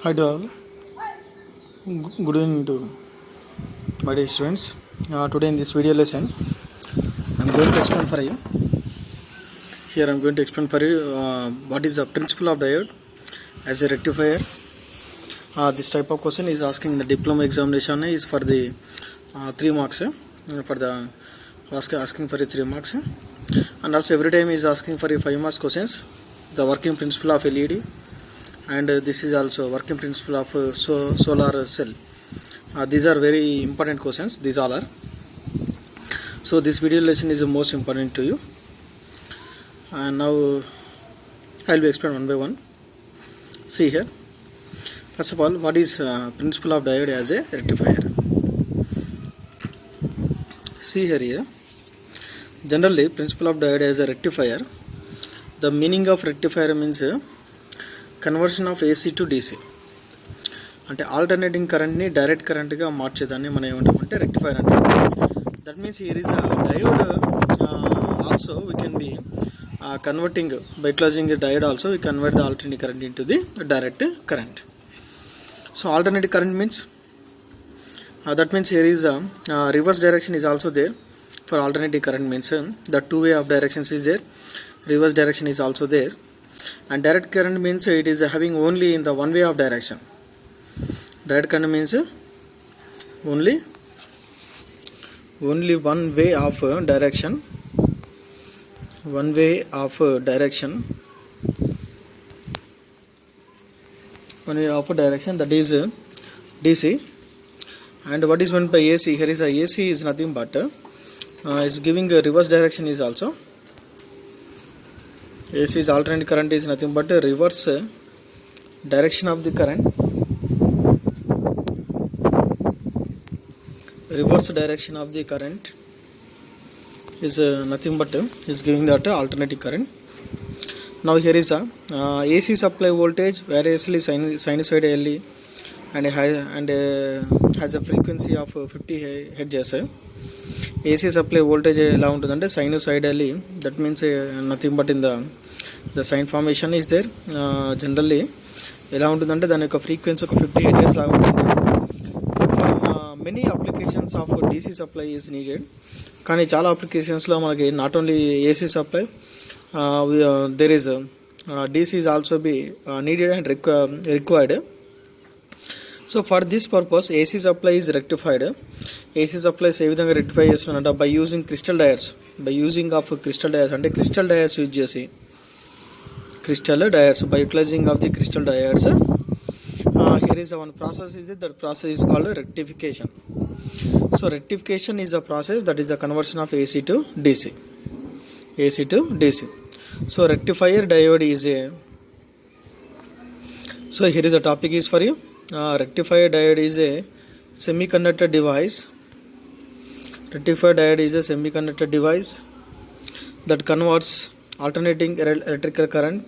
Hi to all. Good evening to my dear students. Today in this video lesson, I'm going to explain for you. Here I'm going to explain for you what is the principle of diode as a rectifier. This type of question is asking in the diploma examination is for the 3 marks. For the asking for the 3 marks, and also every time is asking for a 5 marks questions. The working principle of LED. And this is also working principle of solar cell. These are very important questions. These all are. So this video lesson is the most important to you. And now I will be explain one by one. See here. First of all, what is principle of diode as a rectifier? See here. Generally, principle of diode as a rectifier. The meaning of rectifier means conversion of AC to DC, అంటే alternating కరెంట్ని direct కరెంట్గా మార్చేదాన్ని మనం ఏమంటామంటే rectifier అంటాం. That means here is a diode also we can be converting by closing the diode also we convert the alternating current in to the direct current. So alternative current means that means here is reverse direction is also there for alternative current means the two way of directions is there, reverse direction is also there, and direct current means it is having only in the one way of direction. Direct current means only one way of direction, one way of direction, one way of direction, that is DC. And what is meant by AC? Here is a AC is nothing but is giving a reverse direction is also. AC is alternate current is nothing but a reverse direction of the current. Reverse direction of the current is nothing but is giving that alternating current. Now here is a AC supply voltage variously sinusoidally and has a frequency of 50 Hz. AC supply voltage ఎలా ఉంటుందంటే sinusoidally, that means nothing but in the sine formation is there. Generally ఎలా ఉంటుందంటే దాని యొక్క frequency ఒక 50 Hz లాగా ఉంటుంది. Many applications of DC supply is needed, కానీ చాలా అప్లికేషన్స్లో మనకి not only AC supply there is DC is also be needed and required. So for this purpose AC supply is rectified. AC supplies ఏ విధంగా rectify చేస్తున్నారంట by using crystal diodes, by using of crystal diodes, అంటే crystal diodes use చేసి crystal diodes by utilising of the crystal diodes. Here is one process is that process is called rectification. So rectification is a process that is a conversion of AC to DC, AC to DC. So rectifier diode is a, so here is a topic is for you. Rectifier diode is a semiconductor device. Rectifier diode is a semiconductor device that converts alternating electrical current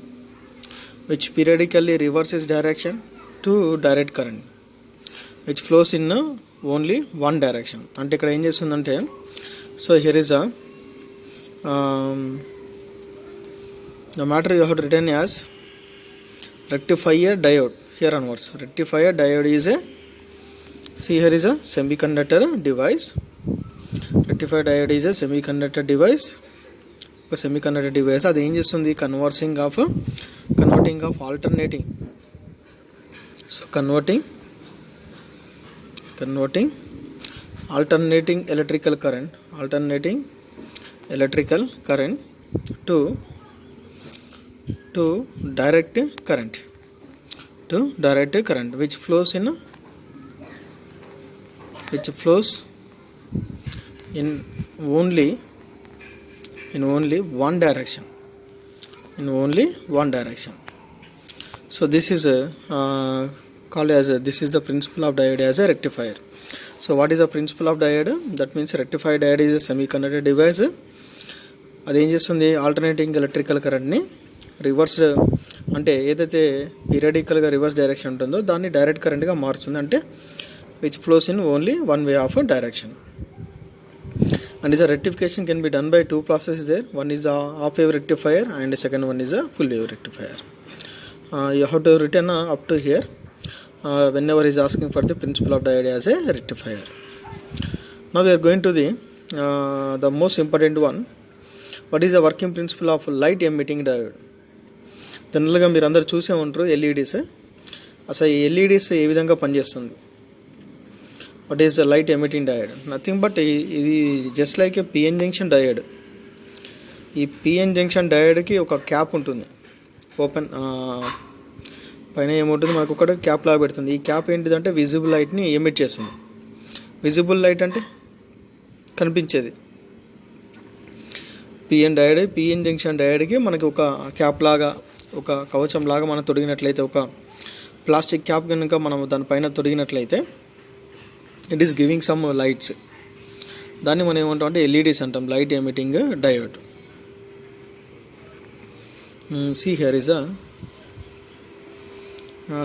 which periodically reverses direction to direct current which flows in only one direction. అంటే ఇక్కడ ఏం చేస్తుందంటే, so here is a the matter you have written as rectifier diode. Here onwards, rectifier diode is a, see here is a semiconductor device. Rectifier diode is a semiconductor device. A semiconductor device అది ఏం చేస్తుంది, converting of alternating, so converting alternating electrical current to direct current which flows in only one direction, so this is called as this is the principle of diode as a rectifier. So what is the principle of diode? That means rectifier diode is a semiconductor device. అది ఏం చేస్తుంది, alternating electrical కరెంట్ని reverse, అంటే ఏదైతే పీరియాడికల్గా reverse direction ఉంటుందో దాన్ని direct కరెంట్గా మారుస్తుంది, అంటే which flows in only one way of direction. and is a rectification can be done by two processes there. One is a half wave rectifier and the second one is a full wave rectifier. You have to written up to here. whenever he is asking for the principle of diode as a rectifier. Now we are going to the most important one. What is the working principle of light emitting diode? జనరల్గా మీరు అందరు చూసే ఉంటారు LEDs. అసలు ఈ LEDs ఏ విధంగా పనిచేస్తుంది? What is the light emitting diode? Nothing but ఇది just like a PN junction diode. ఈ పిఎన్ జంక్షన్ డయోడ్కి ఒక క్యాప్ ఉంటుంది, ఓపెన్ పైన ఏముంటుంది, మనకు ఒకటి క్యాప్ లాగా పెడుతుంది. ఈ క్యాప్ ఏంటిదంటే విజిబుల్ లైట్ని ఎమిట్ చేస్తుంది. విజిబుల్ లైట్ అంటే కనిపించేది. పిఎన్ జంక్షన్ డయోడ్కి మనకి ఒక క్యాప్ లాగా, ఒక కవచం లాగా మనం తొడిగినట్లయితే, ఒక ప్లాస్టిక్ క్యాప్ కనుక మనం దానిపైన తొడిగినట్లయితే it is giving some lights. దాన్ని మనం ఏమంటాం అంటే ఎల్ఈడీస్ అంటాం, light emitting diode. See here is a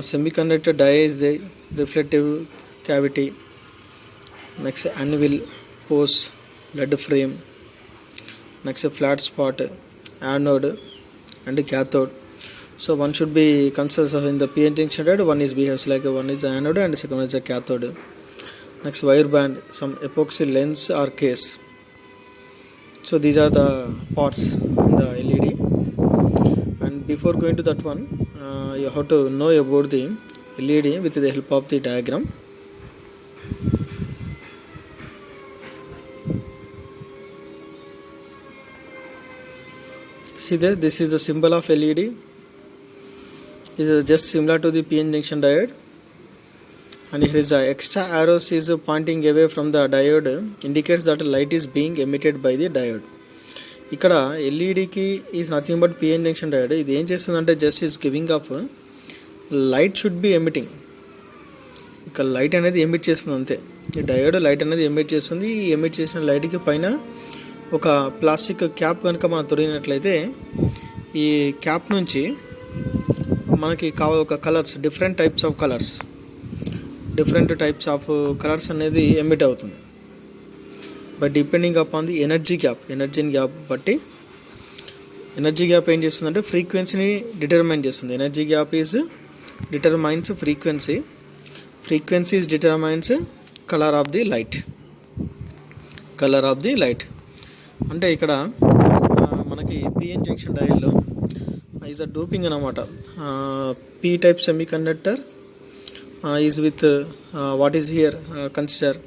semiconductor die is the reflective cavity, next anvil, post, lead frame, next a flat spot, anode and cathode. So one should be consists of in the PN junction diode, one is behaves like one is anode and second is a cathode. Next wire band, some epoxy lens or case. So these are the parts in the LED. And before going to that one, you have to know about the LED with the help of the diagram. See there, this is the symbol of LED. It is just similar to the PN junction diode. And here is the extra arrows is pointing away from the diode, indicates that light is being emitted by the diode. ఇక్కడ ఎల్ఈడికి is nothing but PN junction diode. ఇది ఏం చేస్తుందంటే just is giving of light should be emitting. ఇక్కడ light అనేది emit చేస్తుంది అంతే. ఈ డయోడ్ లైట్ అనేది ఎమిట్ చేస్తుంది. ఈ ఎమిట్ చేసిన లైట్కి పైన ఒక ప్లాస్టిక్ క్యాప్ కనుక మనం తొడిగినట్లయితే ఈ క్యాప్ నుంచి మనకి కావాలి ఒక colours, different types of colours అనేది ఎమిట్ అవుతుంది. But depending upon the energy gap బట్టి, ఎనర్జీ గ్యాప్ ఏం చేస్తుందంటే ఫ్రీక్వెన్సీని డిటర్మైన్ చేస్తుంది. Energy gap is determines frequency is determines colour of the light. అంటే ఇక్కడ మనకి పిఎన్ జంక్షన్ డయోడ్లో ఈజ్ అ డోపింగ్ అనమాట. P type semiconductor is with what is here consider.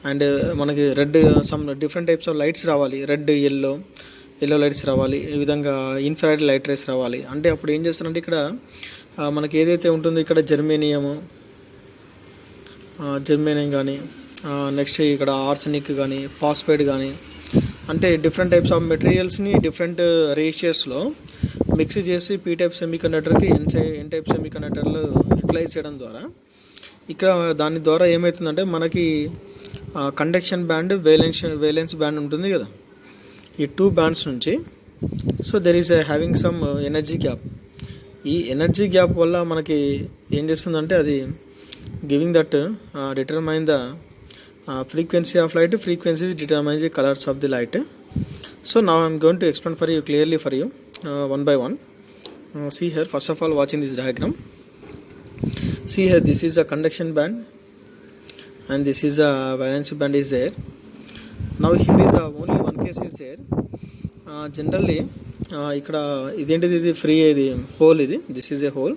And మనకి red some different types of lights రావాలి, red yellow lights రావాలి, ఈ విధంగా ఇన్ఫ్రారెడ్ లైట్ రేస్ రావాలి. అంటే అప్పుడు ఏం చేస్తారంటే ఇక్కడ మనకి ఏదైతే ఉంటుందో ఇక్కడ జర్మేనియం కానీ, నెక్స్ట్ ఇక్కడ ఆర్సెనిక్ కానీ, ఫాస్ఫైడ్ కానీ, అంటే డిఫరెంట్ టైప్స్ ఆఫ్ మెటీరియల్స్ని డిఫరెంట్ రేషియోస్లో మిక్స్ చేసి పీ టైప్ సెమీ కండక్టర్కి ఎన్ టైప్ సెమీ కండక్టర్లు యూటిలైజ్ చేయడం ద్వారా ఇక్కడ దాని ద్వారా ఏమవుతుందంటే మనకి కండక్షన్ బ్యాండ్, వేలెన్స్ బ్యాండ్ ఉంటుంది కదా, ఈ 2 బ్యాండ్స్ నుంచి so there is having some energy gap. ఈ ఎనర్జీ గ్యాప్ వల్ల మనకి ఏం చేస్తుందంటే అది giving that determine the frequency of light. Frequencies determines the colors of the light. So now I am going to explain for you clearly for you one by one. See here, first of all, watching this diagram. See here, this is a conduction band and this is a valence band is there. Now here is only one case is there. Generally ఇక్కడ ఇదేంటిది, ఇది free, ఇది whole, this is a hole.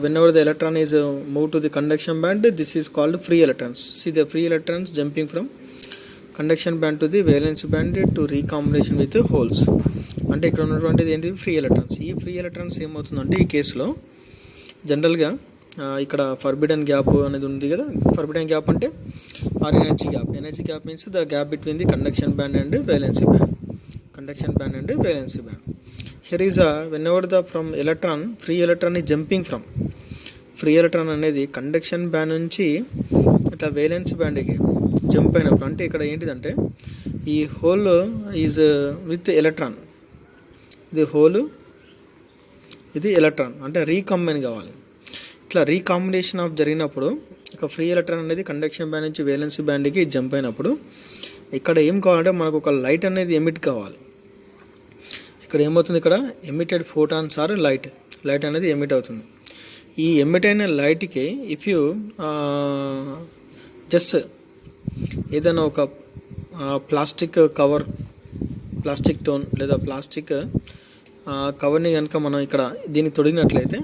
Whenever the electron is moved to the conduction band, this is called free electrons. See the free electrons jumping from conduction band to the valence band to recombination with the holes. అంటే ఇక్కడ ఉన్నటువంటిది ఏంటి, free electrons. ఈ free electrons ఏమవుతుందంటే ఈ కేసులో జనరల్గా ఇక్కడ ఫర్బిడన్ గ్యాప్ అనేది ఉంది కదా. ఫర్బిడన్ గ్యాప్ అంటే or energy gap means the gap between the conduction band and valency band. Here is whenever the from electron, free electron is jumping from, free electron అనేది కండక్షన్ బ్యాండ్ నుంచి ఇట్లా valence బ్యాండ్కి jump అయినప్పుడు, అంటే ఇక్కడ ఏంటిదంటే ఈ హోల్ ఈజ్ విత్ ఎలక్ట్రాన్, ఇది హోల్, ఇది ఎలక్ట్రాన్, అంటే రీకంబైన్ కావాలి. ఇట్లా రీకాంబినేషన్ ఆఫ్ జరిగినప్పుడు ఒక ఫ్రీ ఎలక్ట్రాన్ అనేది కండక్షన్ బ్యాండ్ నుంచి వేలెన్స్ బ్యాండ్కి జంప్ అయినప్పుడు ఇక్కడ ఏం కావాలంటే మనకు ఒక లైట్ అనేది ఎమిట్ కావాలి. ఇక్కడ ఏమవుతుంది, ఇక్కడ ఎమిటెడ్ ఫోటాన్స్ ఆర్ లైట్ అనేది ఎమిట్ అవుతుంది. ఈ ఎమిట్ అయిన లైట్కి ఇఫ్ యూ జస్ట్ ఏదైనా ఒక ప్లాస్టిక్ కవర్, ప్లాస్టిక్ టోన్ లేదా ప్లాస్టిక్ కవర్ని కనుక మనం ఇక్కడ దీనికి తొడిగినట్లయితే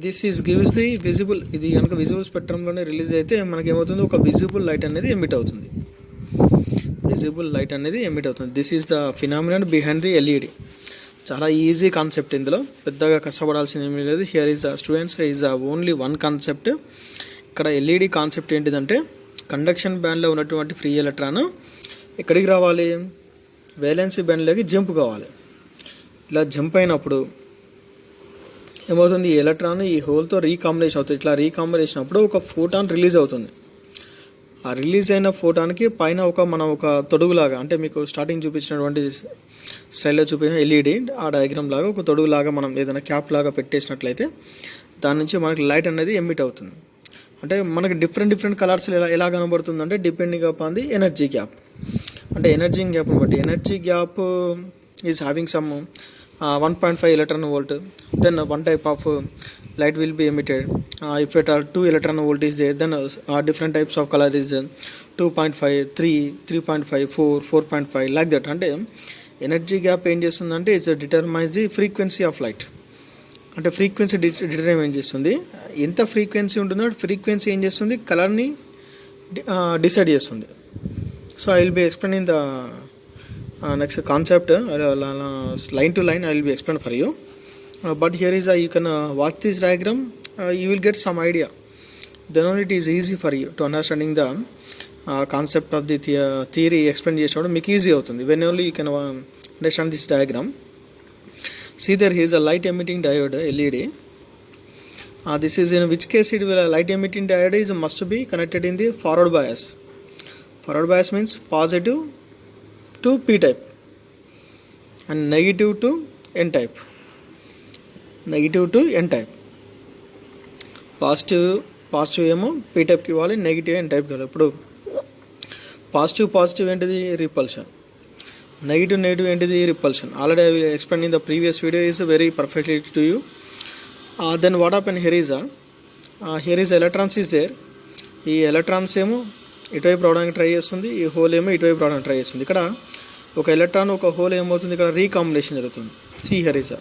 this is gives the visible, ఇది కనుక విజిబుల్ స్పెక్ట్రంలోనే రిలీజ్ అయితే మనకి ఏమవుతుంది, ఒక విజిబుల్ లైట్ అనేది ఎమిట్ అవుతుంది. విజిబుల్ లైట్ అనేది ఎమిట్ అవుతుంది. This is the phenomenon behind the LED. చాలా ఈజీ కాన్సెప్ట్, ఇందులో పెద్దగా కష్టపడాల్సిన ఏమీ లేదు. Here is students is only one concept. ఇక్కడ ఎల్ఈడి కాన్సెప్ట్ ఏంటిదంటే కండక్షన్ బ్యాండ్లో ఉన్నటువంటి ఫ్రీ ఎలక్ట్రాన్ ఎక్కడికి రావాలి, వేలెన్సీ బ్యాండ్లోకి జంప్ కావాలి. ఇలా జంప్ అయినప్పుడు ఏమవుతుంది, ఈ ఎలక్ట్రాన్ ఈ హోల్తో రీకాంబినేషన్ అవుతుంది. ఇట్లా రీకాంబినేషన్ అప్పుడు ఒక ఫోటాన్ రిలీజ్ అవుతుంది. ఆ రిలీజ్ అయిన ఫోటాన్కి పైన మనం ఒక తొడుగులాగా, అంటే మీకు స్టార్టింగ్ చూపించినటువంటి స్లైడ్లో చూపించిన ఎల్ఈడి ఆ డయాగ్రామ్ లాగా ఒక తొడుగులాగా మనం ఏదైనా క్యాప్ లాగా పెట్టేసినట్లయితే దాని నుంచి మనకి లైట్ అనేది ఎమిట్ అవుతుంది. అంటే మనకి డిఫరెంట్ కలర్స్ ఎలా కనబడుతుంది అంటే depending upon the energy gap. అంటే ఎనర్జీ గ్యాప్ని బట్టి, energy gap is having some 1.5 electron volt, then one type of light will be emitted. If it are 2 electron volt is there, then different types of color is 2.5, 3, 3.5, 4, 4.5 like that. అంటే energy gap ఏం చేస్తుందంటే it's determines the frequency of light. అంటే frequency determine చేస్తుంది. ఎంత frequency ఉంటుందో frequency ఏం చేస్తుంది, కలర్ని డిసైడ్ చేస్తుంది. So I will B explaining the next concept line to line. I will be explain for you, but here is you can watch this diagram, you will get some idea, then only it is easy for you to understanding the concept of the theory explain chesinapudu meeku easy avutundi. When only you can understand this diagram. See, there is a light emitting diode LED. This is in which case it will light emitting diode is must be connected in the forward bias. Forward bias means positive to P type and negative to N type. Negative to N type. Positive ఏమో P type కి ఇవ్వాలి, negative N type కి ఇవ్వాలి. ఇప్పుడు positive ఏంటిది, repulsion. Negative ఏంటిది, repulsion. Already I will explain in the previous video is very perfectly to you. Then what happen, here is electrons is there. ఈ electrons ఏమో ఇటువైపు రావడానికి ట్రై చేస్తుంది, ఈ హోల్ ఏమో ఇటువైపు రావడానికి ట్రై చేస్తుంది. ఇక్కడ ఒక ఎలక్ట్రాన్ ఒక హోల్ ఏమవుతుంది, ఇక్కడ రీకాంబినేషన్ జరుగుతుంది. See here is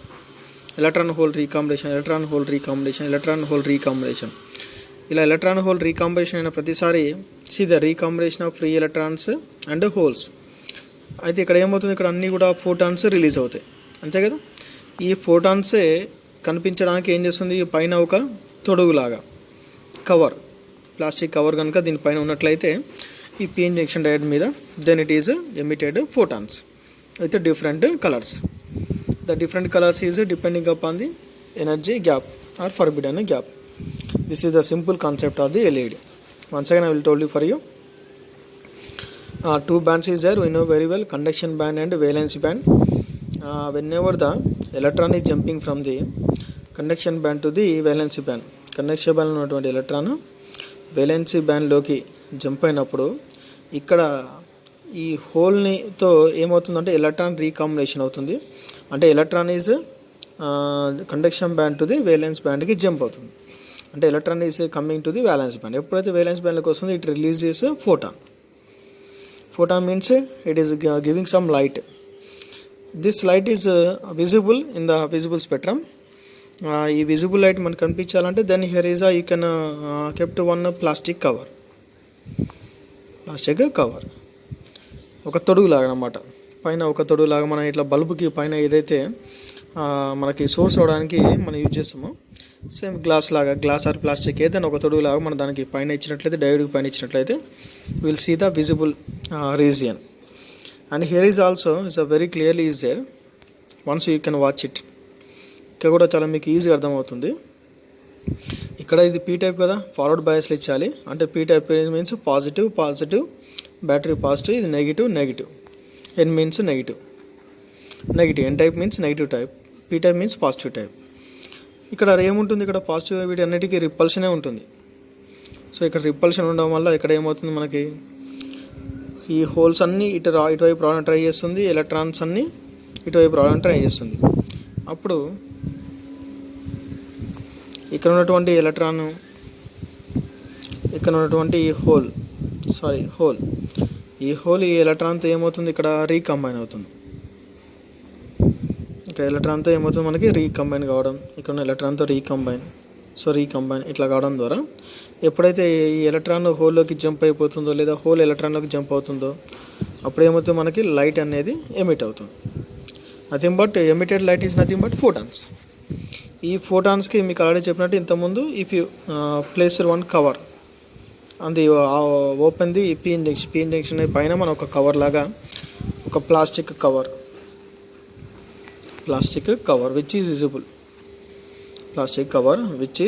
electron hole recombination, electron hole recombination, electron hole recombination. ఇలా ఎలక్ట్రాన్ హోల్ రీకాంబినేషన్ అయిన ప్రతిసారి see the recombination of free electrons and holes. అయితే ఇక్కడ ఏమవుతుంది, ఇక్కడ అన్నీ కూడా ఫోటాన్స్ రిలీజ్ అవుతాయి, అంతే కదా. ఈ ఫోటాన్సే కనిపించడానికి ఏం చేస్తుంది, పైన ఒక తొడుగులాగా కవర్, ప్లాస్టిక్ కవర్ కనుక దీనిపైన ఉన్నట్లయితే ఈ పిఎన్ జంక్షన్ డయోడ్ మీద, then it is emitted photons with different colours. The different colours is depending upon the energy gap or forbidden gap. This is the simple concept of the LED. Once again I will tell you for you. Two bands is there, we know very well, conduction band and valence band. Whenever the electron is jumping from the conduction band to the valence band, conduction band ఉన్నటువంటి electron valency బ్యాండ్లోకి jump అయినప్పుడు ఇక్కడ ఈ హోల్తో ఏమవుతుందంటే electron recombination అవుతుంది. అంటే electron is conduction band to the valence బ్యాండ్కి జంప్ అవుతుంది. అంటే electron is coming to the valence band. ఎప్పుడైతే వేలెన్స్ బ్యాండ్లోకి వస్తుంది, it releases photon. Photon means it is giving some light. This light is visible in the visible spectrum. ఈ visible light మనకు కనిపించాలంటే then here is you can kept one plastic cover ఒక తొడుగులాగా అనమాట. పైన ఒక తొడుగులాగా మనం ఇట్లా బల్బుకి పైన ఏదైతే మనకి సోర్స్ అవడానికి మనం యూజ్ చేస్తామో సేమ్ గ్లాస్ ఆర్ ప్లాస్టిక్ ఏదైనా ఒక తొడుగులాగా మనం దానికి పైన ఇచ్చినట్లయితే, డయోడ్కి పైన ఇచ్చినట్లయితే will see the visible region. And here is also it's a very clearly is there, once you can watch it. ఇక్కడ కూడా చాలా మీకు ఈజీగా అర్థమవుతుంది. ఇక్కడ ఇది పీ టైప్ కదా, ఫార్వర్డ్ బయాస్లో ఇచ్చాలి. అంటే P type means positive, battery positive, ఇది negative. N means negative, N type means negative type, P type means positive type. ఇక్కడ ఏముంటుంది, ఇక్కడ పాజిటివ్ వీటి అన్నిటికీ రిపల్షనే ఉంటుంది. సో ఇక్కడ రిపల్షన్ ఉండడం వల్ల ఇక్కడ ఏమవుతుంది, మనకి ఈ హోల్స్ అన్నీ ఇటువైపు రావడానికి ట్రై చేస్తుంది, ఎలక్ట్రాన్స్ అన్నీ ఇటువైపు రావడానికి ట్రై చేస్తుంది. అప్పుడు ఇక్కడ ఉన్నటువంటి ఎలక్ట్రాన్, ఇక్కడ ఉన్నటువంటి హోల్ ఈ హోల్ ఈ ఎలక్ట్రాన్తో ఏమవుతుంది, ఇక్కడ రీకంబైన్ అవుతుంది. ఇక్కడ ఎలక్ట్రాన్తో ఏమవుతుంది, మనకి రీకంబైన్ కావడం, ఇక్కడ ఉన్న ఎలక్ట్రాన్తో రీకంబైన్ ఇట్లా కావడం ద్వారా ఎప్పుడైతే ఈ ఎలక్ట్రాన్ హోల్లోకి జంప్ అయిపోతుందో లేదా హోల్ ఎలక్ట్రాన్లోకి జంప్ అవుతుందో అప్పుడు ఏమవుతుంది, మనకి లైట్ అనేది ఎమిట్ అవుతుంది. Nothing but emitted light is nothing but photons. ఈ ఫోటాన్స్కి మీకు ఆల్రెడీ చెప్పినట్టు ఇంతకుముందు if you place one cover అది ఓపెన్ ది పీ ఇంజెక్షన్ పైన మనం ఒక కవర్ లాగా ఒక plastic cover which is visible, plastic cover which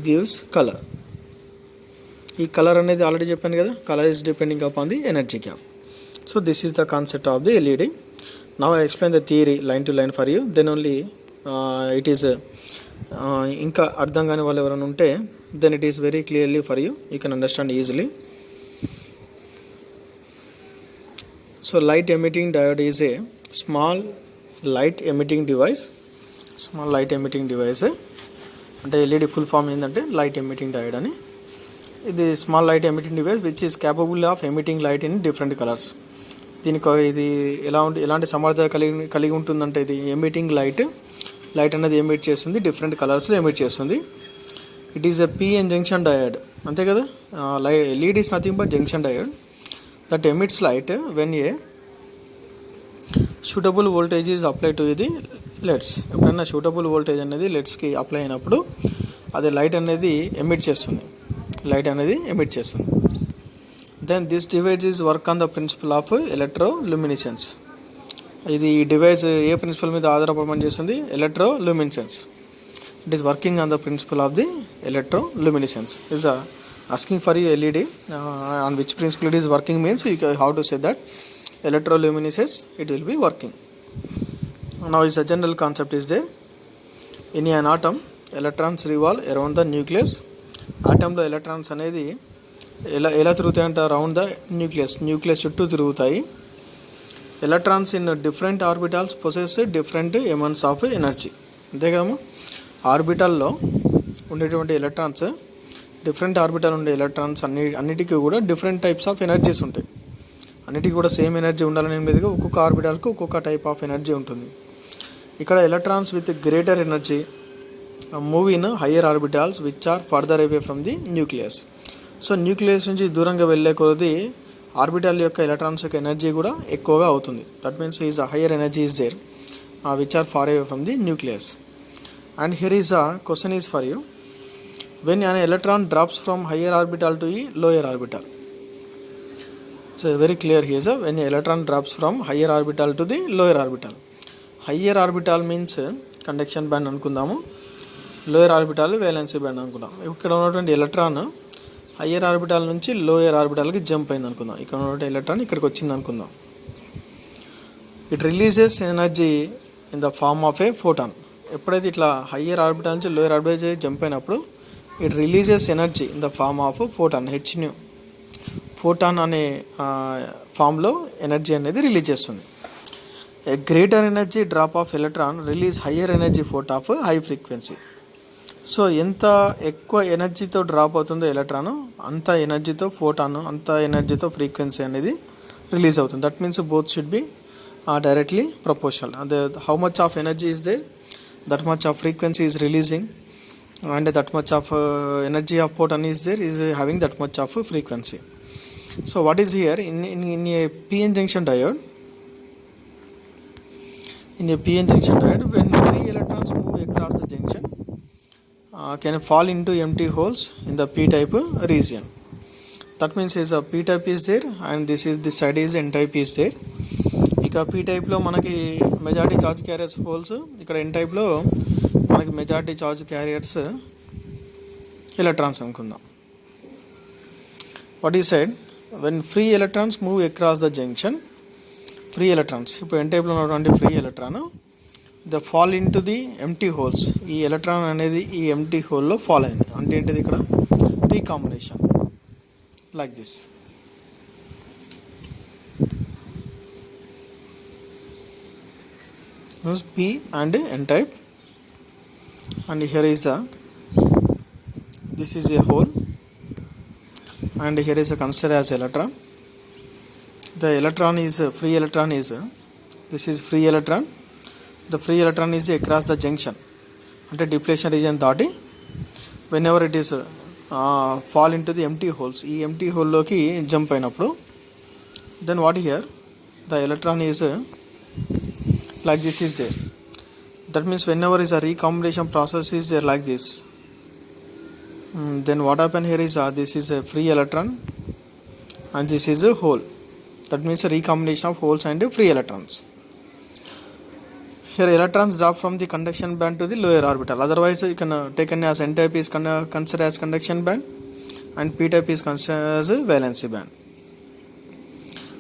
gives color. ఈ కలర్ అనేది ఆల్రెడీ చెప్పాను కదా, colour is depending upon the energy gap. So this is the concept of the LED. Now I explain the theory line to line for you, then only it is ఇంకా అర్థం కాని వాళ్ళు ఎవరైనా ఉంటే then it is very clearly for you can understand easily. So light emitting diode is a small light emitting device అంటే LED full form ఏంటంటే light emitting diode అని. ఇది small light emitting device which is capable of emitting light in different colours. ఇది ఎలాంటి సమర్థత కలిగి ఉంటుందంటే ఇది ఎమిటింగ్ లైట్ అనేది ఎమిట్ చేస్తుంది, డిఫరెంట్ కలర్స్లో ఎమిట్ చేస్తుంది. It is a PN junction diode, అంతే కదా. LED is nothing but junction diode that emits light when a suitable voltage is apply to the LEDs. ఎప్పుడైనా సూటబుల్ వోల్టేజ్ అనేది లెడ్స్కి apply అయినప్పుడు అది లైట్ అనేది ఎమిట్ చేస్తుంది. Then this device is work on the principle of electroluminescence. ఇది ఈ device ఏ ప్రిన్సిపల్ మీద ఆధారపడి పనిచేస్తుంది, electroluminescence. It is working on the principle of the electroluminescence. Is asking for you LED on which principle it is working means you how to say that electroluminescence it will be working. Now is a general concept is there. In an atom electrons revolve around the nucleus. Atom lo electrons anedi ela తిరుగుతాయంట around the nucleus చుట్టూ తిరుగుతాయి. Electrons in different orbitals possess different amounts of energy. అంతే కదమ్మా, ఆర్బిటాల్లో ఉండేటువంటి electrons different orbital ఉండే electrons అన్నిటికీ కూడా different types of energies ఉంటాయి. అన్నిటికీ కూడా సేమ్ ఎనర్జీ ఉండాలని ఏం లేదుగా, ఒక్కొక్క ఆర్బిటాల్కి ఒక్కొక్క టైప్ ఆఫ్ ఎనర్జీ ఉంటుంది. ఇక్కడ electrons with greater energy move in higher orbitals which are further away from the nucleus. So nucleus నుంచి దూరంగా వెళ్ళే కొద్దీ ఆర్బిటాల్ యొక్క ఎలక్ట్రాన్స్ యొక్క ఎనర్జీ కూడా ఎక్కువగా అవుతుంది. That means is a higher energy is there which are far away from the nucleus. And here is a question is for you. When an electron drops from higher orbital to a lower orbital, so very clear here sir, when an electron drops from higher orbital to the lower orbital. Higher orbital means conduction band అనుకుందాము, lower orbital valency band అనుకుందాం. ఇక్కడ ఉన్నటువంటి electron higher orbital నుంచి lower ఆర్బిటాల్కి jump అయింది అనుకుందాం. ఇక్కడ ఉన్నటువంటి ఎలక్ట్రాన్ ఇక్కడికి వచ్చింది అనుకుందాం. It releases energy in the form of a photon. ఎప్పుడైతే ఇట్లా హయ్యర్ ఆర్బిటాల్ నుంచి లోయర్ ఆర్బిటాల్ జంప్ అయినప్పుడు it releases energy in the form of photon, h nu. Photon అనే ఫామ్లో ఎనర్జీ అనేది రిలీజ్ చేస్తుంది. A greater energy drop of electron release higher energy photon of high frequency. So ఎంత ఎక్కువ ఎనర్జీతో drop అవుతుందో ఎలక్ట్రాన్ అంత ఎనర్జీతో ఫోటాన్, అంత ఎనర్జీతో ఫ్రీక్వెన్సీ అనేది రిలీజ్ అవుతుంది. That means both should be directly proportional. How much of energy is there, that much of frequency is releasing, and that much of energy of photon is there, is having that much of frequency. So what is here in a PN junction diode, when free electrons move across the junction can fall into empty holes in the p type region. That means is a p type is there and this side is n type is there. ఇక P టైప్లో మనకి majority charge carriers holes, ఇక్కడ ఎన్ టైప్లో మనకి majority charge carriers electrons అనుకుందాం. What ఈ side when free electrons move across the junction, free electrons ఇప్పుడు ఎన్ టైప్లో ఉన్నటువంటి free electron the fall in to the empty holes. ఈ ఎలక్ట్రాన్ అనేది ఈ ఎంటీ హోల్లో ఫాల్ అయింది అంటే ఏంటిది, ఇక్కడ recombination like this. is p and n type, and here is this is a hole, and here is considered as electron. The electron is free electron is this is free electron. The free electron is across the junction అంటే depletion reason దాటి whenever it is fall into the empty holes, ఈ empty hole లోకి jump అయినప్పుడు then what here the electron is like this is there. That means whenever is a recombination process is there like this, then what happen here is this is a free electron and this is a hole. That means a recombination of holes and free electrons. Here electrons drop from the conduction band to the lower orbital. Otherwise you can taken as n type is considered as conduction band and p type is considered as a valency band.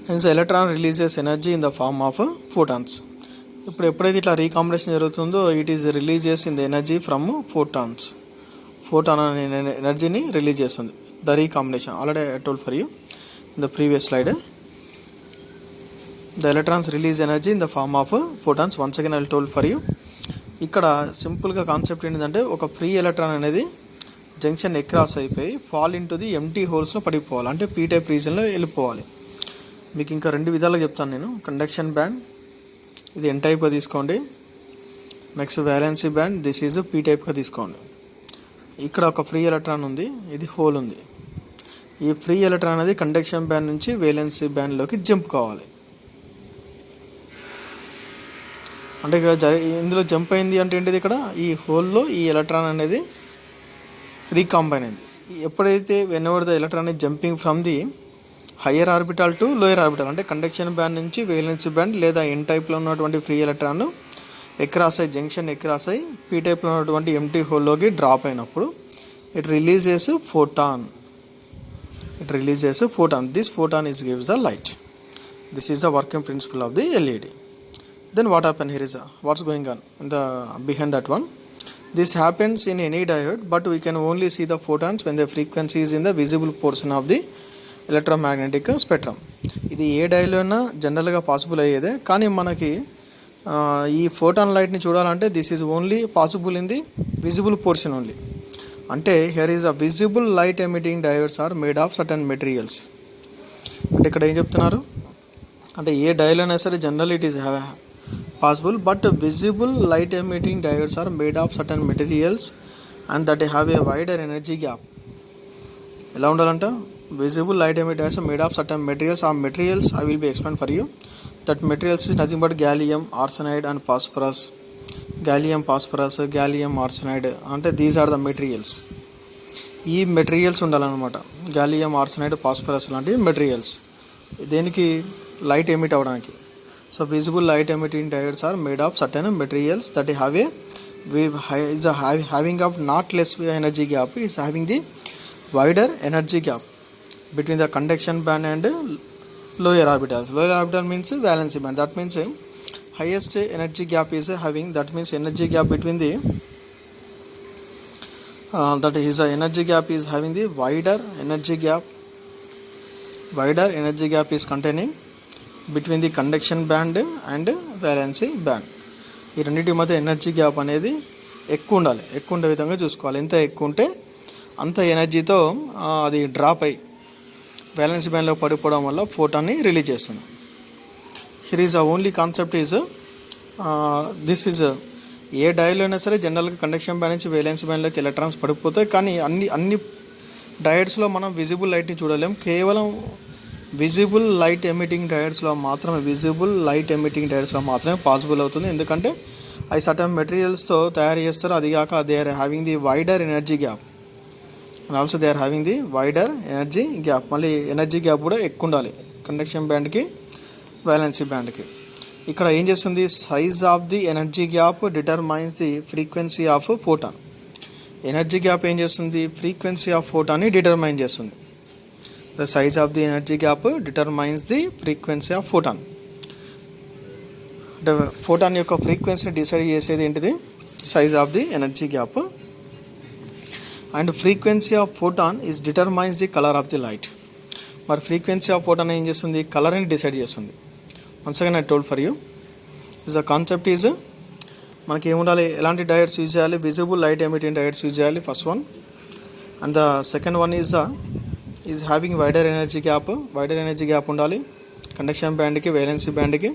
Hence electron releases energy in the form of photons. ఇప్పుడు ఎప్పుడైతే ఇట్లా recombination జరుగుతుందో it is releases in the energy from photons. Photon అనే ఎనర్జీని release చేస్తుంది the recombination. Already I told for you in the previous slide. The electrons release energy in the form of photons. Once again I told for you. ఇక్కడ సింపుల్గా concept ఏంటంటే ఒక free electron అనేది junction across అయిపోయి fall in to the empty హోల్స్లో పడిపోవాలి, అంటే P type రీజన్లో వెళ్ళిపోవాలి. మీకు ఇంకా రెండు విధాలుగా చెప్తాను నేను. కండక్షన్ బ్యాండ్ ఇది ఎన్ టైప్గా తీసుకోండి. Next valency band this is P టైప్గా తీసుకోండి. ఇక్కడ ఒక ఫ్రీ ఎలక్ట్రాన్ ఉంది, ఇది హోల్ ఉంది. ఈ ఫ్రీ ఎలక్ట్రాన్ అనేది కండక్షన్ బ్యాండ్ నుంచి వేలెన్సీ బ్యాండ్లోకి జంప్ కావాలి. అంటే ఇక్కడ ఇందులో జంప్ అయింది అంటే ఏంటిది, ఇక్కడ ఈ హోల్లో ఈ ఎలక్ట్రాన్ అనేది రీకాంబైన్ అయింది. ఎప్పుడైతే వెన్ఎవర్ the electron is jumping from the higher orbital to lower orbital, అంటే కండక్షన్ బ్యాండ్ నుంచి వేలెన్సీ బ్యాండ్ లేదా ఎన్ టైప్లో ఉన్నటువంటి ఫ్రీ ఎలక్ట్రాన్ ఎక్రాస్ అయ్యి జంక్షన్ ఎక్రాస్ అయ్యి పీ టైప్లో ఉన్నటువంటి ఎంటీ హోల్లోకి డ్రాప్ అయినప్పుడు it releases photon. This photon is gives the light. This is the working principle of the LED. Then what happen here is what's going on in the behind that one. This happens in any diode, but we can only see the photons when the frequency is in the visible portion of the electromagnetic spectrum. ఇది ఏ డయోడ్లో అయినా జనరల్గా possible అయ్యేదే, కానీ మనకి ఈ photon లైట్ని చూడాలంటే this is only possible in the visible portion only. అంటే here is a visible light emitting diodes are made of certain materials. అంటే ఇక్కడ ఏం చెప్తున్నారు అంటే ఏ డయోడ్ అయినా సరే general it is possible, but visible light emitting diodes are made of certain materials and that have a wider energy gap. ఎలా ఉండాలంట visible light emitting diodes are made of certain materials. ఆ materials I will be explain for you. That materials is nothing but gallium arsenide and phosphorus. gallium arsenide అంటే these are the materials. ఈ materials ఉండాలన్నమాట. Gallium ఆర్సనైడ్ phosphorus లాంటి materials దేనికి light emit అవ్వడానికి. So visible light emitting diodes are made of certain materials that have having of not less energy gap, is having the wider energy gap between the conduction band and lower orbitals. Lower orbital means valency band. That means highest energy gap is having, that means energy gap between the that is energy gap is having the wider energy gap is containing between the conduction band and valency band. ఈ రెండింటి మధ్య energy gap అనేది ఎక్కువ ఉండాలి, ఎక్కువ ఉండే విధంగా చూసుకోవాలి. ఎంత ఎక్కువ ఉంటే అంత ఎనర్జీతో అది డ్రాప్ అయ్యి వ్యాలెన్సీ బ్యాండ్లో పడిపోవడం వల్ల ఫోటాన్ని రిలీజ్ చేస్తుంది. Here is only concept is this is ఏ డయోడ్లో అయినా సరే జనరల్గా కండక్షన్ బ్యాండ్ నుంచి వేలెన్సీ బ్యాండ్లోకి ఎలక్ట్రాన్స్ పడిపోతాయి, కానీ అన్ని డయోడ్స్లో మనం విజిబుల్ లైట్ని చూడలేం. కేవలం విజిబుల్ లైట్ ఎమిటింగ్ డయోడ్స్లో మాత్రమే పాసిబుల్ అవుతుంది. ఎందుకంటే అవి సర్టన్ మెటీరియల్స్తో తయారు చేస్తారు. అది కాక they are having the wider energy gap and also they are having the wider energy gap. మళ్ళీ ఎనర్జీ గ్యాప్ కూడా ఎక్కువ ఉండాలి కండక్షన్ బ్యాండ్కి వ్యాలెన్సీ బ్యాండ్కి. ఇక్కడ ఏం చేస్తుంది, size of the energy gap determines the frequency of photon. Energy gap ఏం చేస్తుంది, frequency of ఫోటాన్ని determine చేస్తుంది. The size of the energy gap determines the frequency of photon. The photon యొక్క ఫ్రీక్వెన్సీని డిసైడ్ చేసేది ఏంటిది, size of the energy gap. And frequency of photon is determines the colour of the light. మరి frequency of photon ఏం చేస్తుంది, కలర్ని decide చేస్తుంది. Once again I told for you, the concept is మనకి ఏముండాలి, ఎలాంటి డయోడ్స్ యూజ్ చేయాలి, visible light emitting diodes use చేయాలి first one. And the second one is having wider energy gap ఉండాలి కండక్షన్ బ్యాండ్కి, వేలెన్సీ బ్యాండ్కి.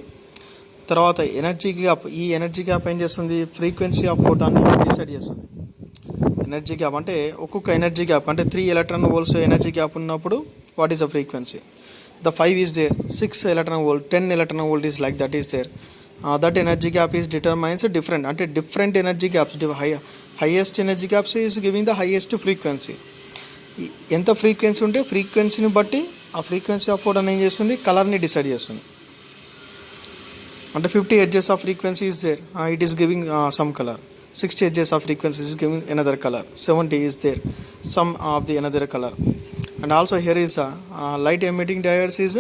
తర్వాత ఎనర్జీ గ్యాప్, ఈ ఎనర్జీ గ్యాప్ ఏం చేస్తుంది, ఫ్రీక్వెన్సీ ఆఫ్ ఫోటాన్ని డిసైడ్ చేస్తుంది. ఎనర్జీ గ్యాప్ అంటే ఒక్కొక్క ఎనర్జీ గ్యాప్ అంటే 3 electron volts ఎనర్జీ గ్యాప్ ఉన్నప్పుడు what is the frequency. The 5 is there, 6 electron volt, 10 electron volt is like that is there. That energy gap is determines different, ante different energy gaps, highest energy gaps is giving the highest frequency. ఎంత frequency ఉంటే ఫ్రీక్వెన్సీని బట్టి ఆ frequency of photon ఏం చేస్తుంది, కలర్ని decide చేస్తుంది. అంటే 50 edges of frequency is there, it is giving some color. 60 edges of frequency is giving another color. 70 is there, some of the another color. And also here is light emitting diodes is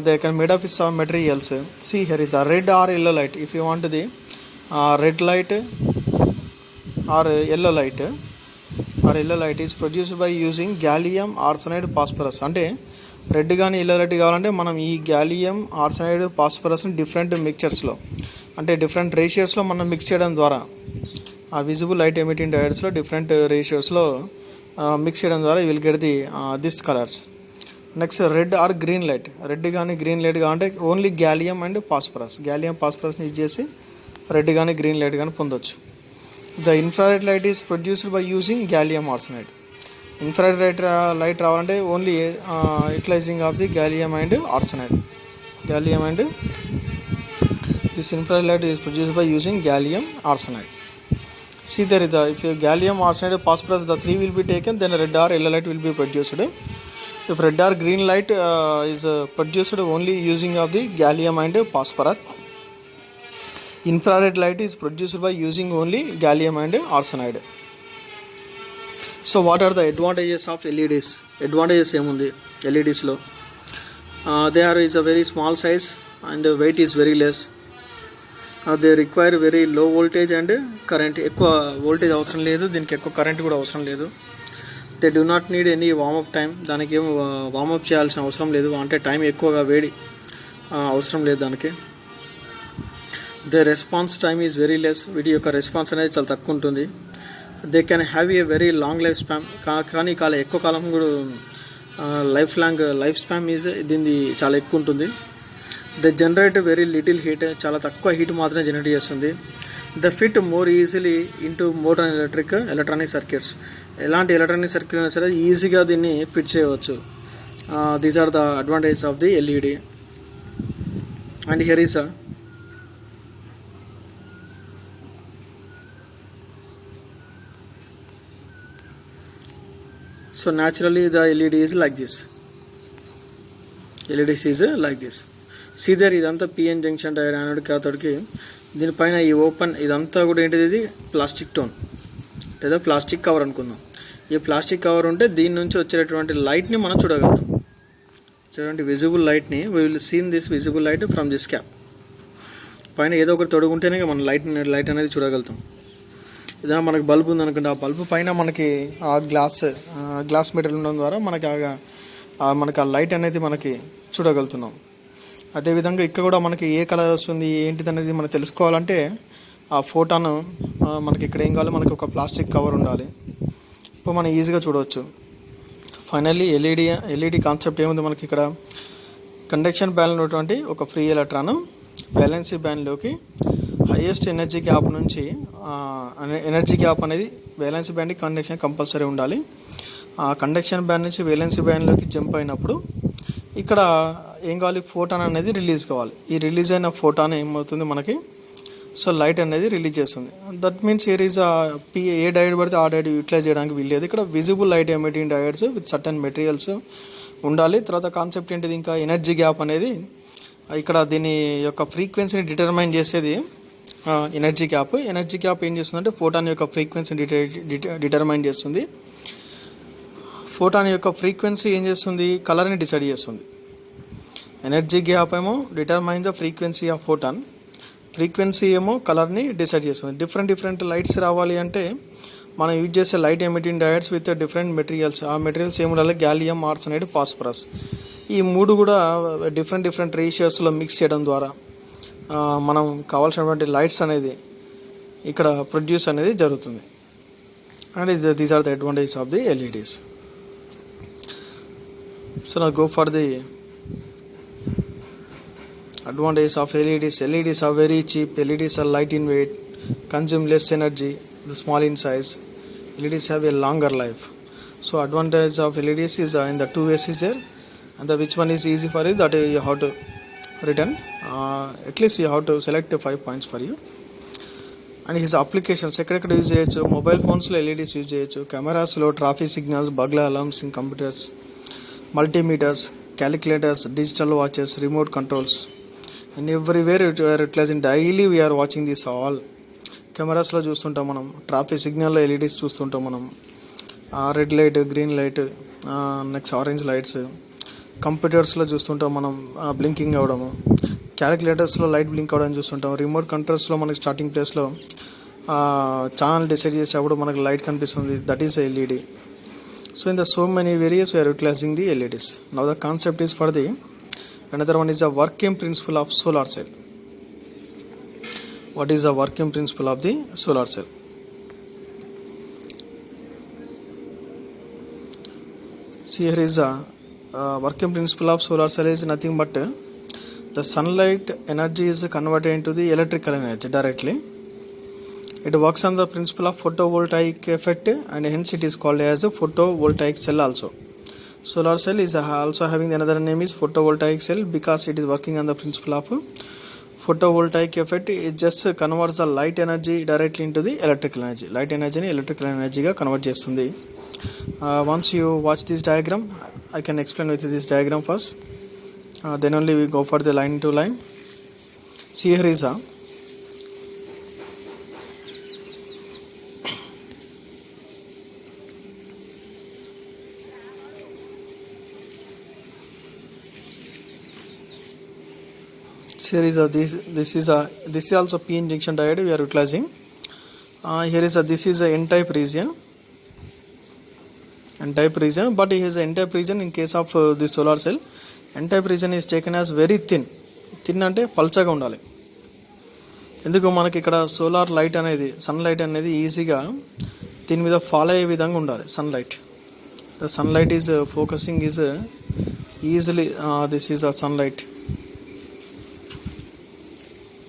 they can made of some materials. See here is a red or yellow light. If you want the red light or yellow light is produced by using gallium arsenide phosphorus. అంటే red కానీ yellow light కావాలంటే మనం ఈ gallium ఆర్సనైడ్ ఫాస్ఫరస్ని different మిక్చర్స్లో అంటే different రేషియోస్లో మనం mix చేయడం ద్వారా ఆ విజిబుల్ లైట్ ఎమిటింగ్ డయోడ్స్లో డిఫరెంట్ రేషియోస్లో మిక్స్ చేయడం ద్వారా you will get the this colours. Next red or green light, red కానీ గ్రీన్ లైట్ కావాలంటే ఓన్లీ గ్యాలియం అండ్ ఫాస్ఫరస్ని యూజ్ చేసి రెడ్ కానీ గ్రీన్ లైట్ కానీ పొందొచ్చు. The infrared light is produced by using gallium arsenide. Infrared light రావాలంటే only utilising of the gallium and this infrared light is produced by using gallium arsenide. See there is if you gallium arsenide phosphorus, the 3 will be taken, then red or yellow light will be produced. If red or green light is produced only using of the gallium and phosphorus, infrared light is produced by using only gallium and arsenide. So what are the advantages of LEDs? Advantages ఏముంది LEDs లో, they are is a very small size and weight is very less. They require very low voltage and current, ఎక్కువ voltage అవసరం లేదు, దీనికి ఎక్కువ current కూడా అవసరం లేదు. They do not need any warmup time, దానికి ఏం వార్మప్ చేయాల్సిన అవసరం లేదు, అంటే టైం ఎక్కువగా వేడి అవసరం లేదు దానికి. They response time is very less, వీటి యొక్క రెస్పాన్స్ అనేది చాలా తక్కువ ఉంటుంది. They can have a very long life span, కానీ ఎక్కువ కాలం కూడా లైఫ్ స్పాన్ ఈజ్ దీనిది చాలా ఎక్కువ ఉంటుంది. The generate very little heat, చాలా తక్కువ హీట్ మాత్రమే జనరేట్ చేస్తుంది. The fit more easily into modern electronic circuits, ఎలాంటి ఎలక్ట్రానిక్ సర్క్యూట్ అయినా సరే ఈజీగా దీన్ని ఫిట్ చేయవచ్చు. These are the advantage of the LED. And here is so naturally the LED is like this. LEDs is like this. See there, ఇదంతా PN junction diode anode క్యాథోడ్కి. దీనిపైన ఈ open ఇదంతా కూడా ఏంటిది, ఇది ప్లాస్టిక్ టోన్ లేదా plastic cover అనుకుందాం. ఈ ప్లాస్టిక్ కవర్ ఉంటే దీని నుంచి వచ్చేటటువంటి లైట్ని మనం చూడగలుగుతాం. చూడండి, విజిబుల్ లైట్ని we will seen this visible light from this cap. పైన ఏదో ఒకటి తొడుగుంటేనే మనం లైట్ అనేది చూడగలుగుతాం. ఏదైనా మనకి బల్బు ఉందనుకోండి, ఆ బల్బు పైన మనకి ఆ గ్లాస్ మెటీరియల్ ఉండడం ద్వారా మనకి ఆ లైట్ అనేది మనకి చూడగలుగుతున్నాం. అదేవిధంగా ఇక్కడ కూడా మనకి ఏ కలర్ వస్తుంది ఏంటిది అనేది మనం తెలుసుకోవాలంటే ఆ ఫోటాను మనకి ఇక్కడ ఏం కావాలి, మనకి ఒక ప్లాస్టిక్ కవర్ ఉండాలి. ఇప్పుడు మనం ఈజీగా చూడవచ్చు. ఫైనల్లీ ఎల్ఈడి కాన్సెప్ట్ ఏముంది, మనకి ఇక్కడ కండక్షన్ బ్యాండ్ ఉన్నటువంటి ఒక ఫ్రీ ఎలక్ట్రాన్ బ్యాలెన్సీ బ్యాండ్లోకి హైయెస్ట్ ఎనర్జీ గ్యాప్ నుంచి ఎనర్జీ గ్యాప్ అనేది వేలెన్సీ బ్యాండ్కి కండక్షన్ కంపల్సరీ ఉండాలి. ఆ కండక్షన్ బ్యాండ్ నుంచి వేలెన్సీ బ్యాండ్లోకి జంప్ అయినప్పుడు ఇక్కడ ఏం కావాలి, ఫోటాన్ అనేది రిలీజ్ కావాలి. ఈ రిలీజ్ అయిన ఫోటాన్ ఏమవుతుంది మనకి, సో లైట్ అనేది రిలీజ్ చేస్తుంది. That means here is a diode పడితే ఆ డయోడ్ యూటిలైజ్ చేయడానికి వీల్లేదు. ఇక్కడ visible light emitting diodes with certain materials ఉండాలి. తర్వాత కాన్సెప్ట్ ఏంటిది, ఇంకా ఎనర్జీ గ్యాప్ అనేది ఇక్కడ దీని యొక్క ఫ్రీక్వెన్సీని డిటర్మైన్ చేసేది ఎనర్జీ గ్యాప్ ఏం చేస్తుందంటే ఫోటాన్ యొక్క ఫ్రీక్వెన్సీని డిటర్మైన్ చేస్తుంది. ఫోటాన్ యొక్క ఫ్రీక్వెన్సీ ఏం చేస్తుంది, కలర్ని డిసైడ్ చేస్తుంది. ఎనర్జీ గ్యాప్ ఏమో determine the frequency of photon, frequency ఏమో కలర్ని డిసైడ్ చేస్తుంది. డిఫరెంట్ లైట్స్ రావాలి అంటే మనం యూజ్ చేసే light emitting diodes with different materials. ఆ మెటీరియల్స్ ఏమి ఉండాలి, గ్యాలియం ఆర్సనైడ్ ఫాస్ఫరస్. ఈ మూడు కూడా డిఫరెంట్ రేషియోస్లో మిక్స్ చేయడం ద్వారా మనం కావాల్సినటువంటి లైట్స్ అనేది ఇక్కడ ప్రొడ్యూస్ అనేది జరుగుతుంది. And these are the advantages of the LEDs. So now go for the advantages of LEDs. LEDs are very cheap. LEDs are light in weight, consume less energy, the small in size. LEDs have a longer life. So advantage of LEDs is in the two ways is there, and the which one is easy for you, that you have to written. At least you have to select 5 points for you. And his applications ఎక్కడెక్కడ use చేయొచ్చు. Mobile ఫోన్స్లో LEDs use చేయొచ్చు, కెమెరాస్లో traffic signals, burglar alarms in computers, multimeters, calculators, digital watches, remote controls, in everywhere utilising daily we are watching this all. కెమెరాస్లో చూస్తుంటాం మనం, traffic సిగ్నల్లో LEDs చూస్తుంటాం మనం, red light, green light, next orange lights. కంప్యూటర్స్లో చూస్తుంటాం మనం బ్లింకింగ్ అవ్వడము, క్యాలిక్యులేటర్స్లో లైట్ బ్లింక్ అవ్వడం చూస్తుంటాం, రిమోట్ కంట్రోల్స్లో మనకి స్టార్టింగ్ ప్లేస్లో ఛానల్ డిసైడ్ చేసేటప్పుడు మనకి లైట్ కనిపిస్తుంది, that is LED. So in the so many various we are utilising the LEDs. Now the concept is for the another one is the working principle of solar cell. What is the working principle of the solar cell? See, here is the working principle of solar cell is nothing but the sunlight energy is converted into the electrical energy directly. It works on the principle of photovoltaic effect, and hence it is called as a photovoltaic cell also. Solar cell is also having another name is photovoltaic cell because it is working on the principle of photovoltaic effect. It just converts the light energy directly into the electrical energy. Light energy ni electrical energy ga convert chestundi. Once you watch this diagram, I can explain with this diagram first. Then only we go for the line to line. See, here is a this is also PN junction diode we are utilizing. Here is this is a N-type region, but here is a N-type region. In case of the solar cell, N-type region is taken as very thin అంటే పల్చగా ఉండాలి. ఎందుకు మనకి ఇక్కడ solar light అనేది, sunlight అనేది ఈజీగా దీని మీద ఫాలో అయ్యే విధంగా ఉండాలి. The sunlight is focusing is easily, this is a sunlight.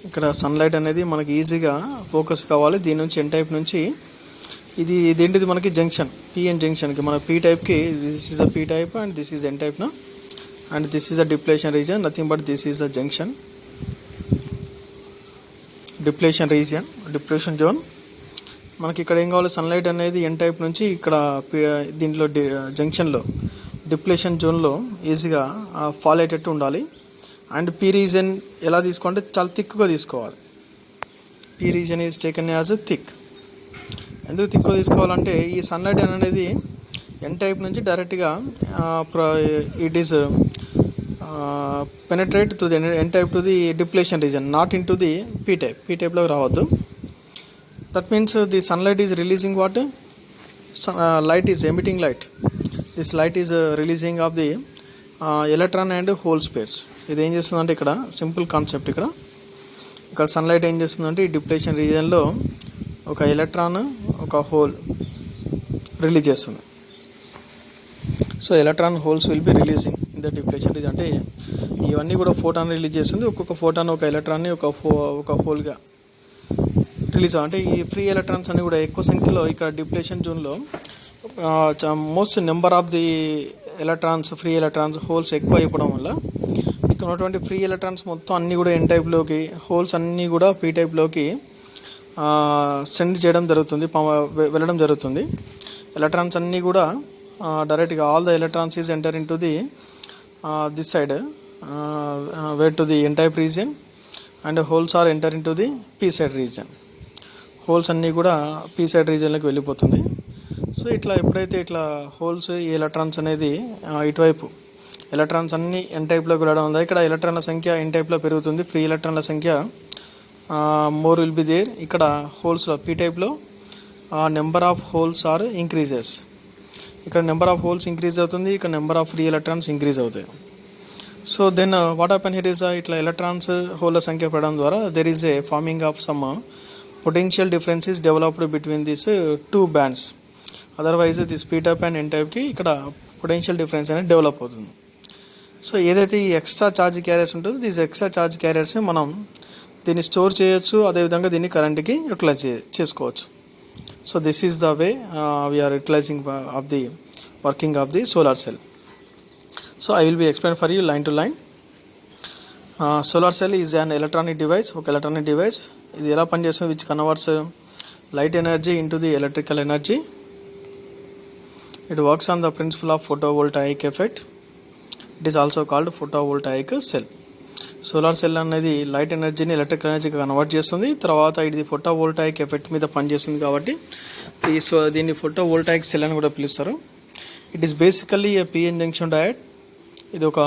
ఇక్కడ సన్లైట్ అనేది మనకి ఈజీగా ఫోకస్ కావాలి. దీని నుంచి N-type నుంచి ఇదేంటిది మనకి జంక్షన్, PN జంక్షన్కి మన P-typeకి this is a P-type and this is N-type నా, and this is a depletion region, nothing but this is a junction, depletion zone. మనకి ఇక్కడ ఏం కావాలి, సన్లైట్ అనేది N-type నుంచి ఇక్కడ దీంట్లో జంక్షన్లో డిప్లేషన్ జోన్లో ఈజీగా ఫాల్ అయ్యేటట్టు ఉండాలి. అండ్ P రీజన్ ఎలా తీసుకోవాలంటే చాలా థిక్గా తీసుకోవాలి. P region is taken as thick. ఎందుకు థిక్గా తీసుకోవాలంటే ఈ సన్లైట్ అనేది N-type నుంచి డైరెక్ట్గా it is penetrate to the N-type to the depletion region, not in to the P-type. P-typeలోకి రావద్దు. That means the sunlight is releasing what, light is emitting light. This light is releasing of the electron and hole spares. ఇది ఏం చేస్తుందంటే ఇక్కడ simple concept, ఇక్కడ sunlight ఏం చేస్తుందంటే ఈ డిప్లేషన్ రీజియన్లో ఒక ఎలక్ట్రాన్ ఒక హోల్ రిలీజ్ చేస్తుంది. So electron holes will be releasing in the depletion region. అంటే ఇవన్నీ కూడా ఫోటాన్ రిలీజ్ చేస్తుంది. ఒక్కొక్క ఫోటాన్ ఒక ఎలక్ట్రాన్ని ఒక హోల్గా రిలీజ్. అంటే ఈ ఫ్రీ ఎలక్ట్రాన్స్ అన్ని కూడా ఎక్కువ సంఖ్యలో ఇక్కడ డిప్లేషన్ జోన్లో most number of the electrons, free electrons, holes ఎక్కువ అయిపోవడం వల్ల ఇక్కడ ఉన్నటువంటి ఫ్రీ ఎలక్ట్రాన్స్ మొత్తం అన్నీ కూడా N-typeలోకి, హోల్స్ అన్నీ కూడా P-typeలోకి సెండ్ చేయడం జరుగుతుంది, వెళ్ళడం జరుగుతుంది. ఎలక్ట్రాన్స్ అన్నీ కూడా డైరెక్ట్గా all the electrons is enter in to the this side where to the N-type region, and holes are enter in to the P-side region. Holes అన్నీ కూడా P-side రీజియన్లోకి వెళ్ళిపోతుంది. సో ఇట్లా ఎప్పుడైతే ఇట్లా హోల్స్, ఈ ఎలక్ట్రాన్స్ అనేది ఇటువైపు ఎలక్ట్రాన్స్ అన్నీ N-typeలోకి వెళ్ళడం వల్ల ఇక్కడ ఎలక్ట్రాన్ల సంఖ్య N-typeలో పెరుగుతుంది, ఫ్రీ ఎలక్ట్రాన్ల సంఖ్య మోర్ విల్ బి దేర్. ఇక్కడ హోల్స్లో P-typeలో number of holes are increases. ఇక్కడ నెంబర్ ఆఫ్ హోల్స్ ఇంక్రీజ్ అవుతుంది, ఇక్కడ number of free electrons increase అవుతాయి. So then what happen here is ఇట్లా ఎలక్ట్రాన్స్ హోల్ల సంఖ్య పెరగడం ద్వారా there is a forming of some potential difference is developed between these two bands. Otherwise this p type and n type కి ఇక్కడ potential difference అనేది develop అవుతుంది. So ఏదైతే ఈ ఎక్స్ట్రా ఛార్జ్ క్యారియర్స్ ఉంటుందో దీస్ ఎక్స్ట్రా ఛార్జ్ క్యారియర్స్ మనం దీన్ని store చేయొచ్చు, అదేవిధంగా దీన్ని కరెంట్కి యూటిలైజ్ చేసుకోవచ్చు. So this is the way we are utilising of the working of the solar cell. So I will be explain for you line to line. Solar cell is an electronic device, ఒక electronic device. ఇది ఎలా పనిచేస్తుంది? Which converts light energy into the electrical energy. It works on the principle of photovoltaic effect. It is also called photovoltaic cell. Solar cell అనేది light ఎనర్జీని ఎలక్ట్రికల్ ఎనర్జీగా convert చేస్తుంది. తర్వాత ఇది ఫోటోవోల్టాయిక్ ఎఫెక్ట్ మీద పనిచేస్తుంది కాబట్టి దీన్ని ఫోటోవోల్టాయిక్ సెల్ అని కూడా పిలుస్తారు. It is basically a PN junction diode. ఇది ఒక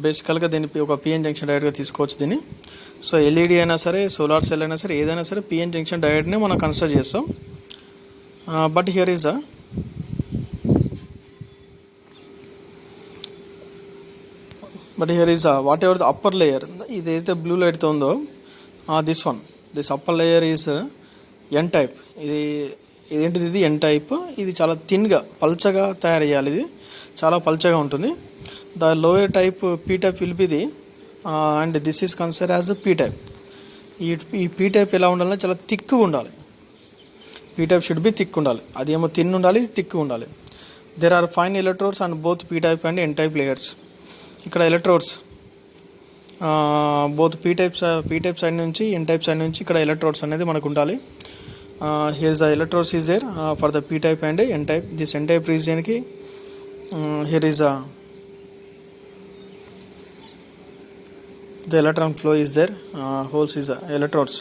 బేసికల్గా దీన్ని ఒక పిఎన్ జంక్షన్ డయోడ్గా తీసుకోవచ్చు దీన్ని. సో ఎల్ఈడి అయినా సరే, సోలార్ సెల్ అయినా సరే, ఏదైనా సరే పిఎన్ జంక్షన్ డయోడ్నే మనం కన్సిడర్ చేస్తాం. But here is whatever the upper layer, ఇదైతే బ్లూ లైట్తో ఉందో this upper layer is N type. ఇదేంటిది? ఇది ఎన్ టైప్. ఇది చాలా థిన్గా పల్చగా తయారు చేయాలి. ఇది చాలా పల్చగా ఉంటుంది. The lower type P type will be the and this is consider as P type. ఈ పీ టైప్ ఎలా ఉండాలంటే చాలా థిక్గా ఉండాలి. P type should be thick ఉండాలి. అది ఏమో థిన్ ఉండాలి, థిక్ ఉండాలి. There are fine electrodes and both P type and N type layers. ఇక్కడ electrodes both P type side నుంచి ఎన్ టైప్ సైడ్ నుంచి ఇక్కడ ఎలక్ట్రోడ్స్ అనేది మనకు ఉండాలి. Here is the electrodes is there for the P type and N type. This N type రీజియన్కి here is the electron flow is there, holes is electrodes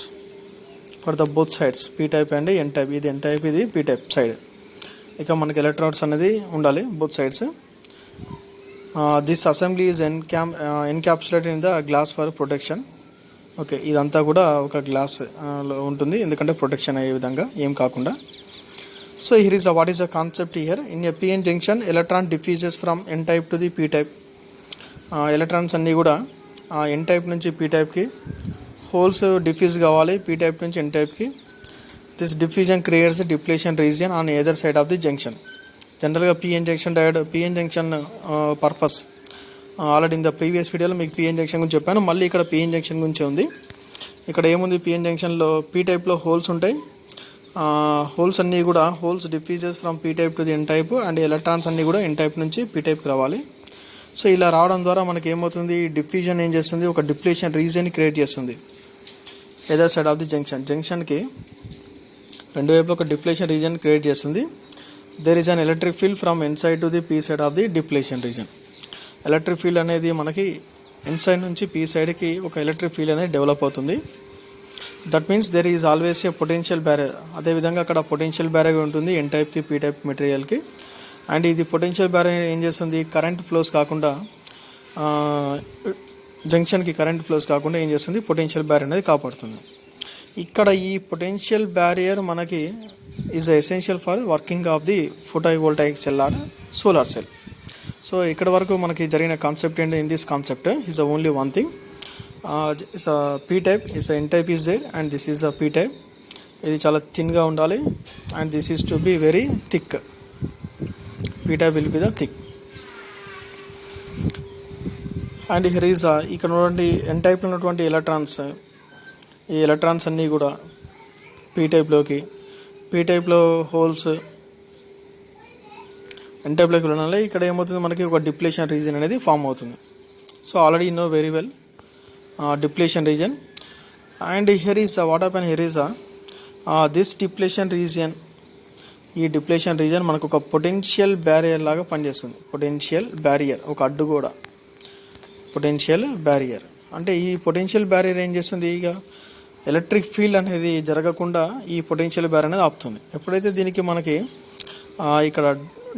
for the both sides p type and n type. ఇది n type, ఇది p type side. ఇక మనకి electrodes అనేది ఉండాలి both sides. This assembly is encapsulated in the glass for protection. Okay, ఇదంతా కూడా ఒక glass లో ఉంటుంది ఎందుకంటే ప్రొటెక్షన్ అయ్యే విధంగా ఏం కాకుండా. So here is what is the concept here. In a PN junction electron diffuses from N type to the p type. Electrons అన్నీ కూడా ఎన్ టైప్ నుంచి పీ టైప్కి హోల్స్ డిఫ్యూజ్ కావాలి, పీ టైప్ నుంచి ఎన్ టైప్కి. This diffusion creates depletion region on either side of the junction. జనరల్గా PN junction diode, PN junction purpose already in the previous వీడియోలో మీకు పిఎన్ జంక్షన్ గురించి చెప్పాను. మళ్ళీ ఇక్కడ పిఎన్ జంక్షన్ గురించి ఉంది. ఇక్కడ ఏముంది? పిఎన్ జంక్షన్లో పీ టైప్లో హోల్స్ ఉంటాయి. హోల్స్ అన్నీ కూడా holes diffuses from P type to the N type and electrons అన్నీ కూడా ఎన్ టైప్ నుంచి పీ టైప్కి రావాలి. సో ఇలా రావడం ద్వారా మనకి ఏమవుతుంది? డిఫ్యూజన్ ఏం చేస్తుంది? ఒక డిప్లేషన్ రీజియన్ క్రియేట్ చేస్తుంది ఎదర్ సైడ్ ఆఫ్ ది జంక్షన్కి రెండు వైపులో ఒక డిప్లేషన్ రీజియన్ క్రియేట్ చేస్తుంది. There is an electric field from N side to the P side of the depletion region. Electric field అనేది మనకి ఎన్ సైడ్ నుంచి పీ సైడ్కి ఒక ఎలక్ట్రిక్ ఫీల్డ్ అనేది డెవలప్ అవుతుంది. That means there is always a potential barrier. అదేవిధంగా అక్కడ potential barrier ఉంటుంది ఎన్ టైప్కి పీ టైప్ మెటీరియల్కి. అండ్ ఇది పొటెన్షియల్ బ్యారియర్ ఏం చేస్తుంది? కరెంట్ ఫ్లోస్ కాకుండా జంక్షన్కి కరెంట్ ఫ్లోస్ కాకుండా ఏం చేస్తుంది? పొటెన్షియల్ బ్యారియర్ అనేది కాపాడుతుంది. ఇక్కడ ఈ పొటెన్షియల్ బ్యారియర్ మనకి is essential for working of the photovoltaic cell or solar cell. So ఇక్కడ వరకు మనకి జరిగిన కాన్సెప్ట్ ఏంటి? In this concept is only one thing. It's P type, it's N type is there and this is a P type. ఇది చాలా థిన్గా ఉండాలి and this is to be very thick. p type will be the thick and here is ఇక్కడ ఉన్నటువంటి n type లో ఉన్నటువంటి electrons, ఈ electrons అన్నీ కూడా p type లో హోల్స్ n type లోకి వెళ్ళాలి. ఇక్కడ ఏమవుతుంది? మనకి ఒక డిప్లేషన్ రీజియన్ అనేది ఫామ్ అవుతుంది. So already know very well depletion region. And here is what happen? Here is this depletion region, ఈ డిప్లేషన్ రీజన్ మనకు ఒక పొటెన్షియల్ బ్యారియర్ లాగా పనిచేస్తుంది. పొటెన్షియల్ బ్యారియర్, ఒక అడ్డు కూడా పొటెన్షియల్ బ్యారియర్. అంటే ఈ పొటెన్షియల్ బ్యారియర్ ఏం చేస్తుంది? ఇక ఎలక్ట్రిక్ ఫీల్డ్ అనేది జరగకుండా ఈ పొటెన్షియల్ బ్యారియర్ అనేది ఆపుతుంది. ఎప్పుడైతే దీనికి మనకి ఇక్కడ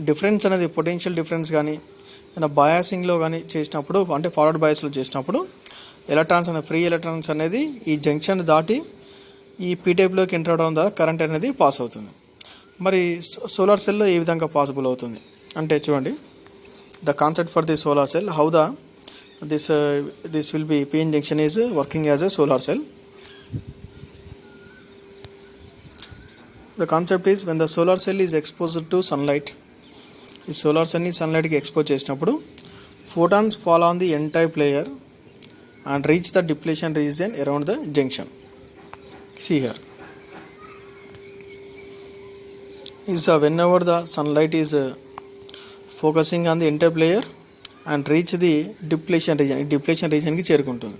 డిఫరెన్స్ అనేది పొటెన్షియల్ డిఫరెన్స్ కానీ బయాసింగ్లో కానీ చేసినప్పుడు, అంటే ఫార్వర్డ్ బయాస్లో చేసినప్పుడు ఎలక్ట్రాన్స్ అనేది ఫ్రీ ఎలక్ట్రాన్స్ అనేది ఈ జంక్షన్ దాటి ఈ పీ టైప్లోకి ఎంటర్ అవడం ద్వారా కరెంట్ అనేది పాస్ అవుతుంది. మరి సోలార్ సెల్లో ఏ విధంగా పాసిబుల్ అవుతుంది అంటే చూడండి, the concept for the solar cell, how the this will be PN junction is working as a solar cell. The concept is when the solar cell is exposed to sunlight, ఈ solar సెల్ని సన్లైట్కి expose చేసినప్పుడు photons fall on the n-type layer and reach the depletion region around the junction. See here. Is whenever the sunlight is focusing on the n-type layer and reach the depletion region కి చేరుకుంటుంది.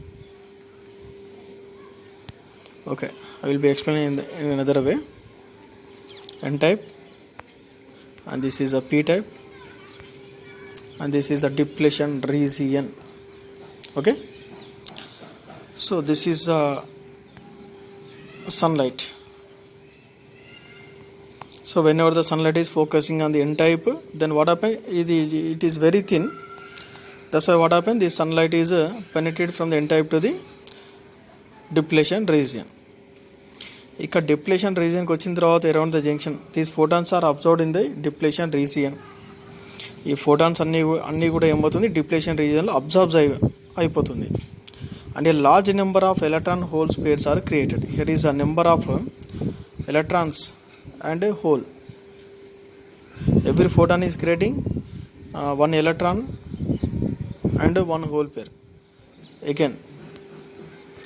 Okay, I will be explaining in another way. N-type, and this is a p-type, and this is a depletion region. Okay, so this is sunlight. So whenever the sunlight is focusing on the n-type, then what happen, it is very thin. That's why what happen, the sunlight is penetrated from the n-type to the depletion region. ఇక్కడ depletion రీజియన్కి వచ్చిన తర్వాత around the junction these photons are observed in the depletion region. ఈ photons అన్నీ కూడా ఏమవుతుంది, depletion రీజియన్లో observe అయిపోతుంది. And a large number of electron holes pairs are created. Here is a number of electrons and a hole. Every photon is creating one electron and one hole pair. Again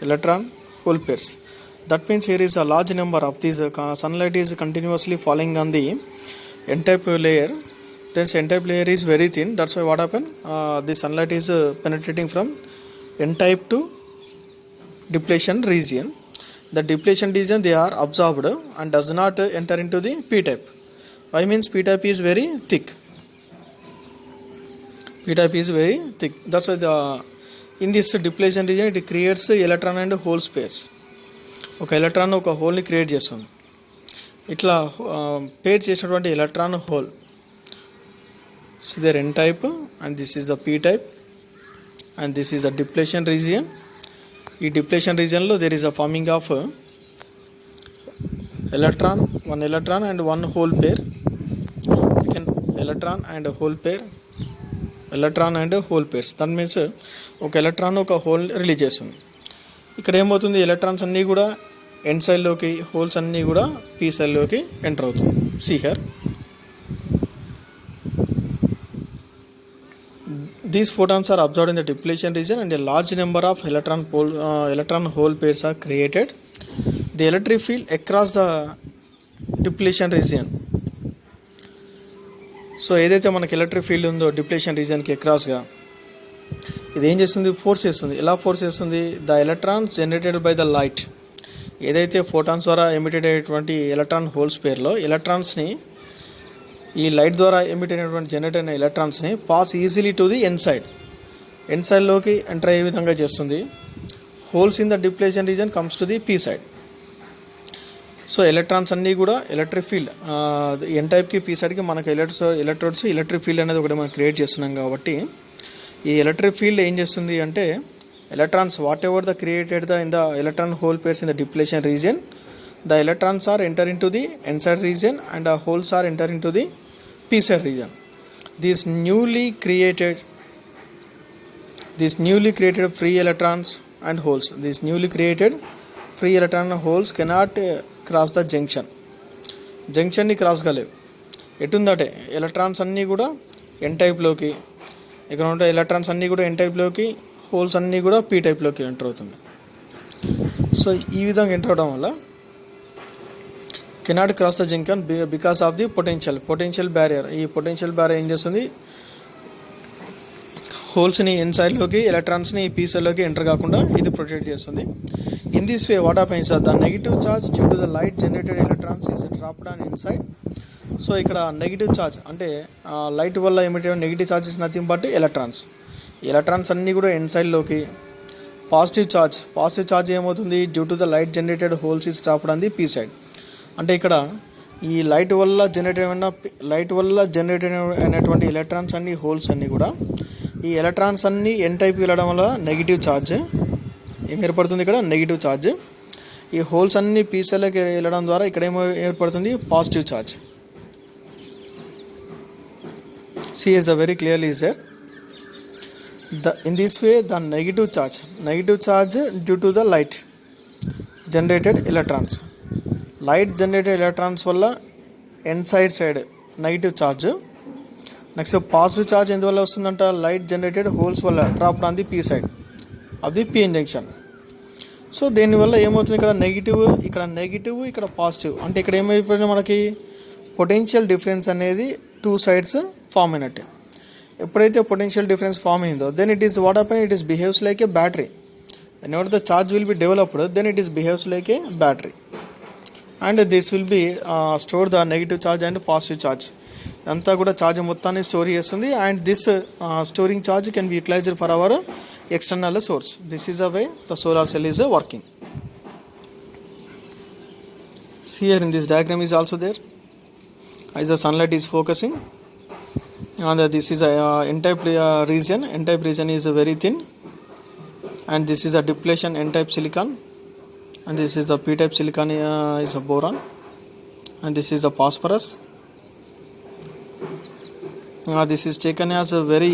electron hole pairs. That means here is a large number of these sunlight is continuously falling on the n-type layer. This n-type layer is very thin. That's why what happen, the sunlight is penetrating from n-type to depletion region. The depletion region they are absorbed and does not enter into the p-type. Why means p-type is very thick. p-type is very thick. That's why in this depletion region it creates electron and hole pairs. ఒక electron ఒక హోల్ని create చేస్తుంది. ఇట్లా pair చేసినటువంటి electron hole there N type and this is the P type and this is the depletion region. ఈ depletion రీజియన్లో there is a forming of one electron and one hole pair. Again electron and hole pair, electron and hole pairs. That means ఒక electron ఒక whole release చేస్తుంది. ఇక్కడ ఏమవుతుంది, electrons అన్నీ కూడా ఎన్ సైడ్లోకి, holes అన్నీ కూడా పీ సైడ్లోకి ఎంటర్ అవుతుంది. See here these photons are observed in the depletion region and a large number of electron hole pairs are created. The electric field across the depletion region. So ఏదైతే మనకి electric field ఉందో depletion రీజన్కి అక్రాస్గా ఇది ఏం చేస్తుంది, force చేస్తుంది. ఎలా ఫోర్స్ చేస్తుంది, the electrons generated by the light. ఏదైతే ఫోటాన్స్ ద్వారా ఎమిటెడ్ అయ్యేటువంటి ఎలక్ట్రాన్ హోల్స్ పేర్లో ఎలక్ట్రాన్స్ని ఈ లైట్ ద్వారా ఎమిట్ అయినటువంటి జనరేట్ అయిన ఎలక్ట్రాన్స్ని pass easily to the N సైడ్లోకి ఎంటర్ అయ్యే విధంగా చేస్తుంది. Holes in the depletion region comes to the P side. So electrons అన్నీ కూడా ఎలక్ట్రిక్ ఫీల్డ్ ఎన్ టైప్కి పీ సైడ్కి మనకు ఎలక్ట్రోడ్స్ ఎలక్ట్రిక్ ఫీల్డ్ అనేది ఒకటి మనం క్రియేట్ చేస్తున్నాం కాబట్టి ఈ ఎలక్ట్రిక్ ఫీల్డ్ ఏం చేస్తుంది అంటే electrons whatever the created in the electron hole pairs in the depletion region, the electrons are enter in to the N side region and the holes are enter in to the P side region. These newly created free electrons and holes, these newly created free electron and holes cannot cross the జంక్షన్ని cross కాలేవు. ఎటుందటే electrons అన్నీ కూడా ఎన్ టైప్లోకి, ఇక్కడ ఉంటే electrons అన్నీ కూడా ఎన్ టైప్లోకి, holes అన్నీ కూడా పీ టైప్లోకి ఎంటర్ అవుతుంది. సో ఈ విధంగా ఎంటర్ అవడం వల్ల cannot cross the junction because of the potential barrier. ఈ పొటెన్షియల్ బ్యారియర్ ఏం చేస్తుంది, హోల్స్ని ఎన్ సైడ్లోకి, ఎలక్ట్రాన్స్ని పీ సైడ్లోకి ఎంటర్ కాకుండా ఇది ప్రొటెక్ట్ చేస్తుంది. In this way what happens, the negative charge due to the light generated electrons is dropped on in side. So ఇక్కడ negative charge అంటే light వల్ల ఏమిటో negative charge is nothing but electrons అన్నీ కూడా ఎన్ సైడ్లోకి. Positive charge ఏమవుతుంది, due to the light generated holes is dropped on the P side. అంటే ఇక్కడ ఈ లైట్ వల్ల జనరేట్ అయినటువంటి ఎలక్ట్రాన్స్ అన్ని, హోల్స్ అన్నీ కూడా ఈ ఎలక్ట్రాన్స్ అన్నీ ఎన్ టైప్కి వెళ్ళడం వల్ల నెగిటివ్ ఛార్జ్ ఏం ఏర్పడుతుంది, ఇక్కడ నెగిటివ్ ఛార్జ్. ఈ హోల్స్ అన్ని పీ సైడ్లోకి వెళ్ళడం ద్వారా ఇక్కడ ఏమో ఏర్పడుతుంది, positive charge. See is a very clearly is there. In this way the negative charge due to the light generated electrons light generated electrons వల్ల N side negative charge. Next positive charge ఎందువల్ల వస్తుందంట, light generated holes వల్ల drop on the P side of the PN junction. So దీనివల్ల ఏమవుతుంది, ఇక్కడ negative ఇక్కడ positive, అంటే ఇక్కడ ఏమైపోయింది మనకి పొటెన్షియల్ డిఫరెన్స్ అనేది టూ సైడ్స్ ఫామ్ అయినట్టే. ఎప్పుడైతే పొటెన్షియల్ డిఫరెన్స్ ఫామ్ అయిందో then it is what happen, it is behaves like a battery. whenever the charge will be developed, then it is behaves like a battery, and this will be store the negative charge and positive charge. అంతా కూడా charge మొత్తాన్ని store చేస్తుంది, and this storing charge can be utilised for our external source. This is the way the solar cell is working. See here in this diagram is also there, as the sunlight is focusing, and this is a n-type region. N-type region is very thin, and this is a depletion n-type silicon, and this is the p-type silicon is a boron, and this is the phosphorus. This is taken as a very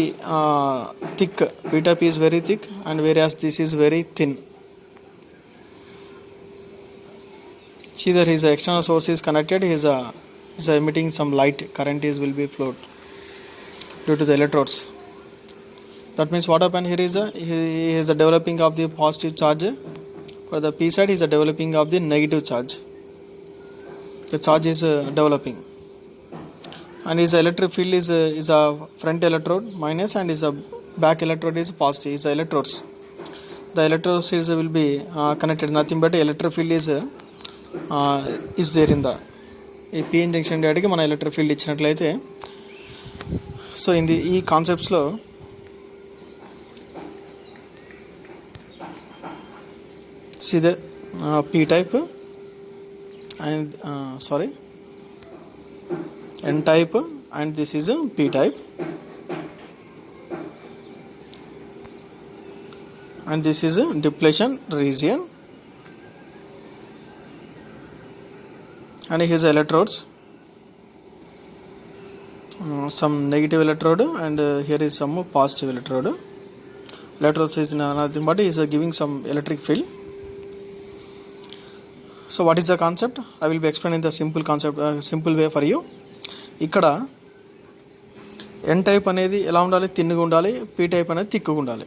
thick, p-type is very thick, and whereas this is very thin. See there his external source is connected, he is emitting some light, current will be flowed due to the electrodes. That means what happened here is he is a developing of the positive charge, for the p side is a developing of the negative charge. The charge is developing, and his electric field is a front electrode minus, and is a back electrode is positive. Is electrodes. The electrodes will be connected. Nothing but electric field is there in the p junction కి మన electric field ఇచ్చినట్లయితే, so ఈ కాన్సెప్ట్స్లో see the p-type and n-type, and this is a p-type, and this is a depletion region, and his electrodes, some negative electrode, and here is some positive electrode. Electrodes is nothing but is giving some electric field. So what is the concept? I will be explaining the simple concept, simple way for you. ఇక్కడ ఎన్ type అనేది ఎలా ఉండాలి, థిన్గా ఉండాలి, P type అనేది థిక్గా ఉండాలి.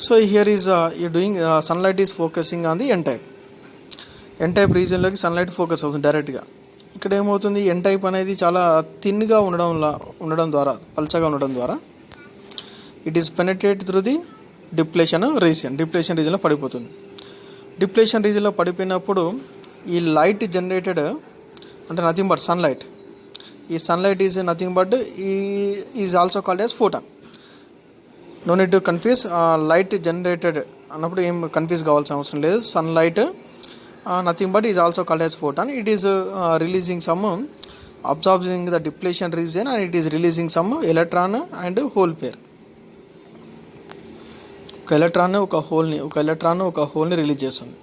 So here is you doing sunlight is focusing on the N type. N type రీజియన్లోకి sunlight focus అవుతుంది డైరెక్ట్గా. ఇక్కడ ఏమవుతుంది, ఎన్ టైప్ అనేది చాలా థిన్గా ఉండడం ద్వారా, పల్చగా ఉండడం ద్వారా it is penetrate through the depletion రీజియన్లో పడిపోతుంది. డిప్లేషన్ రీజియన్లో పడిపోయినప్పుడు ఈ లైట్ జనరేటెడ్ అంటే నథింగ్ బట్ సన్లైట్, ఈ sunlight is nothing but is also called as photon. No need to confuse. Light generated అన్నప్పుడు ఏం కన్ఫ్యూజ్ కావాల్సిన అవసరం లేదు. Sunlight nothing but is also called as photon. It is releasing some absorbing the depletion region, and it is releasing some electron and hole pair. ఒక electron ఒక హోల్ని release చేస్తుంది.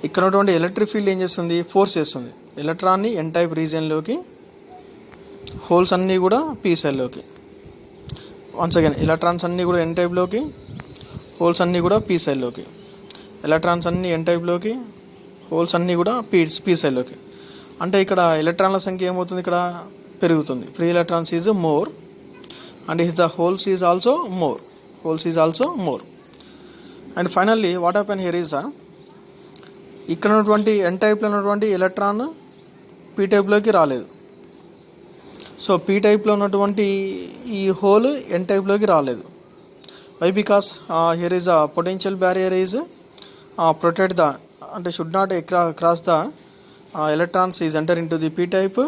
ఇక్కడ ఉన్నటువంటి ఎలక్ట్రిక్ ఫీల్డ్ ఏం చేస్తుంది, ఫోర్స్ చేస్తుంది ఎలక్ట్రాన్ని ఎన్ టైప్ రీజియన్లోకి, హోల్స్ అన్నీ కూడా పీ సైడ్లోకి. వన్స్ అగైన్ ఎలక్ట్రాన్స్ అన్నీ కూడా ఎన్ టైప్లోకి, హోల్స్ అన్నీ కూడా పీ సైడ్లోకి. ఎలక్ట్రాన్స్ అన్నీ ఎన్ టైప్లోకి, హోల్స్ అన్నీ కూడా పీ సైడ్లోకి. అంటే ఇక్కడ ఎలక్ట్రాన్ల సంఖ్య ఏమవుతుంది, ఇక్కడ పెరుగుతుంది. Free electrons is more, and the holes is also more. And finally what happen here is ఇక్కడ ఉన్నటువంటి ఎన్ టైప్లో ఉన్నటువంటి ఎలక్ట్రాన్ పీ టైప్లోకి రాలేదు. సో పీ టైప్లో ఉన్నటువంటి ఈ హోల్ ఎన్ టైప్లోకి రాలేదు. Why? Because here is a potential barrier is protect the, అంటే should not cross the electrons is enter into the p type,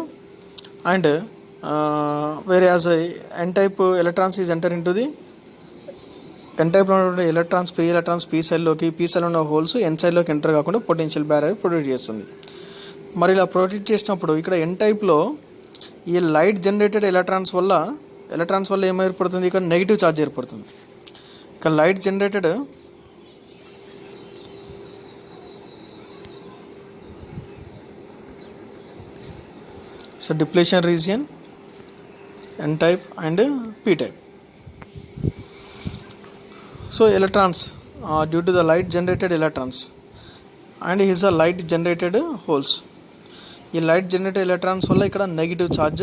and whereas n type electrons is enter into the n type లో ఉన్న electrons, free electrons P సెల్లోకి, P cell ఉన్న holes N సైడ్లోకి enter కాకుండా potential barrier protect చేస్తుంది. మరి ఇలా protect చేసినప్పుడు ఇక్కడ ఎన్ టైప్లో ఈ లైట్ జనరేటెడ్ ఎలక్ట్రాన్స్ వల్ల ఏం ఏర్పడుతుంది, ఇక్కడ నెగిటివ్ ఛార్జ్ ఏర్పడుతుంది. ఇక్కడ light generated depletion region, n type and p type. So electrons due to the light generated electrons and is a light generated holes. ఈ లైట్ జనరేటెడ్ ఎలక్ట్రాన్స్ వల్ల ఇక్కడ negative charge,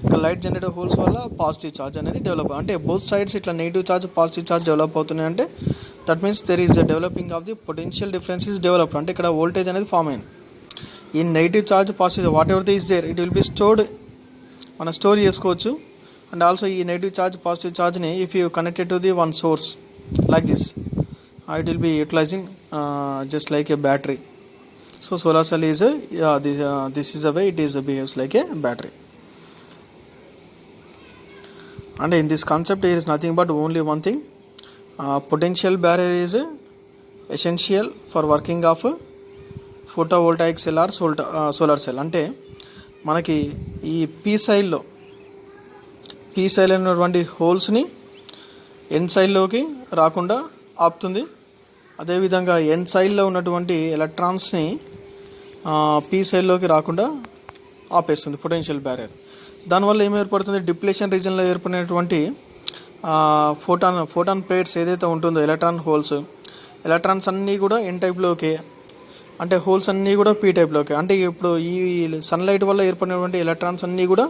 ఇక్కడ లైట్ జనరేటెడ్ హోల్స్ వల్ల positive charge అనేది develop, అంటే both sides ఇట్లా negative charge positive charge develop అవుతున్నాయి. అంటే that means there is the developing of the potential difference is developed, అంటే ఇక్కడ వోల్టేజ్ అనేది ఫామ్ అయింది. ఈ negative charge positive whatever the is there it will be stored, మనం store చేసుకోవచ్చు. And also ఈ నెగిటివ్ ఛార్జ్ పాజిటివ్ ఛార్జ్ని if you connected to the one source like this, it will be utilizing just like a battery. So solar cell is this is the way it is behaves like a battery. And in this concept there is nothing but only one thing, potential barrier is essential for working of photovoltaic cell or solar cell. అంటే మనకి ఈ P సైడ్లో ఉన్నటువంటి హోల్స్ని ఎన్ సైడ్లోకి రాకుండా ఆపుతుంది. అదేవిధంగా ఎన్ సైడ్లో ఉన్నటువంటి ఎలక్ట్రాన్స్ని పీ సైడ్లోకి రాకుండా ఆపేస్తుంది పొటెన్షియల్ బ్యారియర్. దానివల్ల ఏం ఏర్పడుతుంది, డిప్లేషన్ రీజన్లో ఏర్పడినటువంటి ఫోటాన్ పేర్స్ ఏదైతే ఉంటుందో ఎలక్ట్రాన్స్ అన్నీ కూడా ఎన్ టైప్లోకి, అంటే హోల్స్ అన్నీ కూడా పీ టైప్లోకి. అంటే ఇప్పుడు ఈ సన్లైట్ వల్ల ఏర్పడినటువంటి ఎలక్ట్రాన్స్ అన్నీ కూడా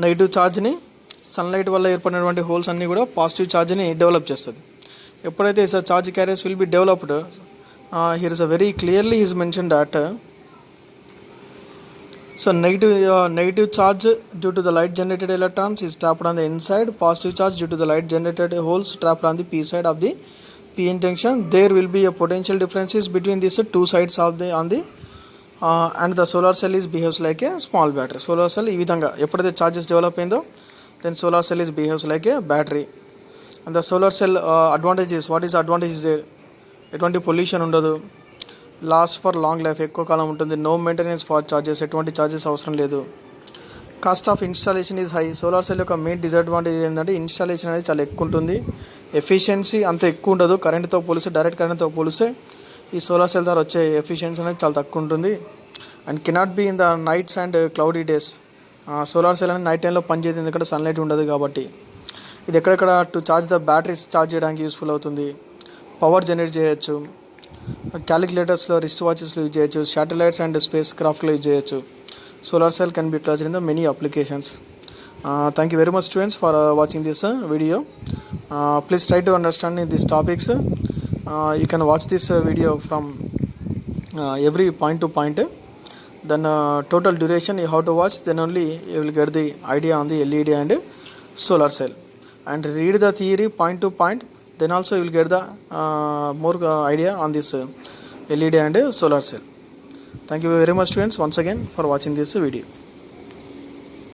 నెగిటివ్ ఛార్జ్ని, సన్లైట్ వల్ల ఏర్పడినటువంటి హోల్స్ అన్నీ కూడా పాజిటివ్ ఛార్జ్ని డెవలప్ చేస్తుంది. ఎప్పుడైతే charge carriers will be developed, here is a very clearly is mentioned that so negative charge due to the light generated electrons is trapped on the inside, positive charge due to the light generated holes trapped on the p side of the p-n junction. There will be a potential differences between these two sides of the and the solar cell is behaves like a small battery. Solar cell ఈ విధంగా ఎప్పుడైతే charges develop అయిందో then solar cell is behaves like a battery. And the solar cell advantages, what is advantage is there, ఎటువంటి pollution ఉండదు, last for long life, ఎక్కువ కాలం ఉంటుంది, no maintenance for charges, ఎటువంటి charges అవసరం లేదు. Cost of installation is high. Solar cell యొక్క main disadvantage ఏంటంటే installation అనేది చాలా ఎక్కువ ఉంటుంది, ఎఫిషియన్సీ అంత ఎక్కువ ఉండదు. కరెంట్తో పోలిస్తే, డైరెక్ట్ కరెంట్తో పోలిస్తే ఈ సోలార్ సెల్ ద్వారా వచ్చే ఎఫిషియన్సీ అనేది చాలా తక్కువ ఉంటుంది. And cannot be in the nights and cloudy days. Solar cell అనేది నైట్ టైంలో పనిచేయదు, ఎందుకంటే సన్లైట్ ఉండదు కాబట్టి. ఇది ఎక్కడెక్కడ to charge the batteries charge చేయడానికి యూస్ఫుల్ అవుతుంది, పవర్ జనరేట్ చేయొచ్చు, క్యాలిక్యులేటర్స్లో, రిస్ట్ వాచెస్లో యూజ్ చేయొచ్చు, శాటిలైట్స్ అండ్ స్పేస్ క్రాఫ్ట్లో యూజ్ చేయొచ్చు. Solar cell can be utilised in the many applications. Thank you very much students for watching this video. Please try to understand this topics. You can watch this video from every point to point, then total duration you have to watch, then only you will get the idea on the LED and solar cell, and read the theory point to point, then also you will get the more idea on this LED and solar cell. Thank you very much students once again for watching this video.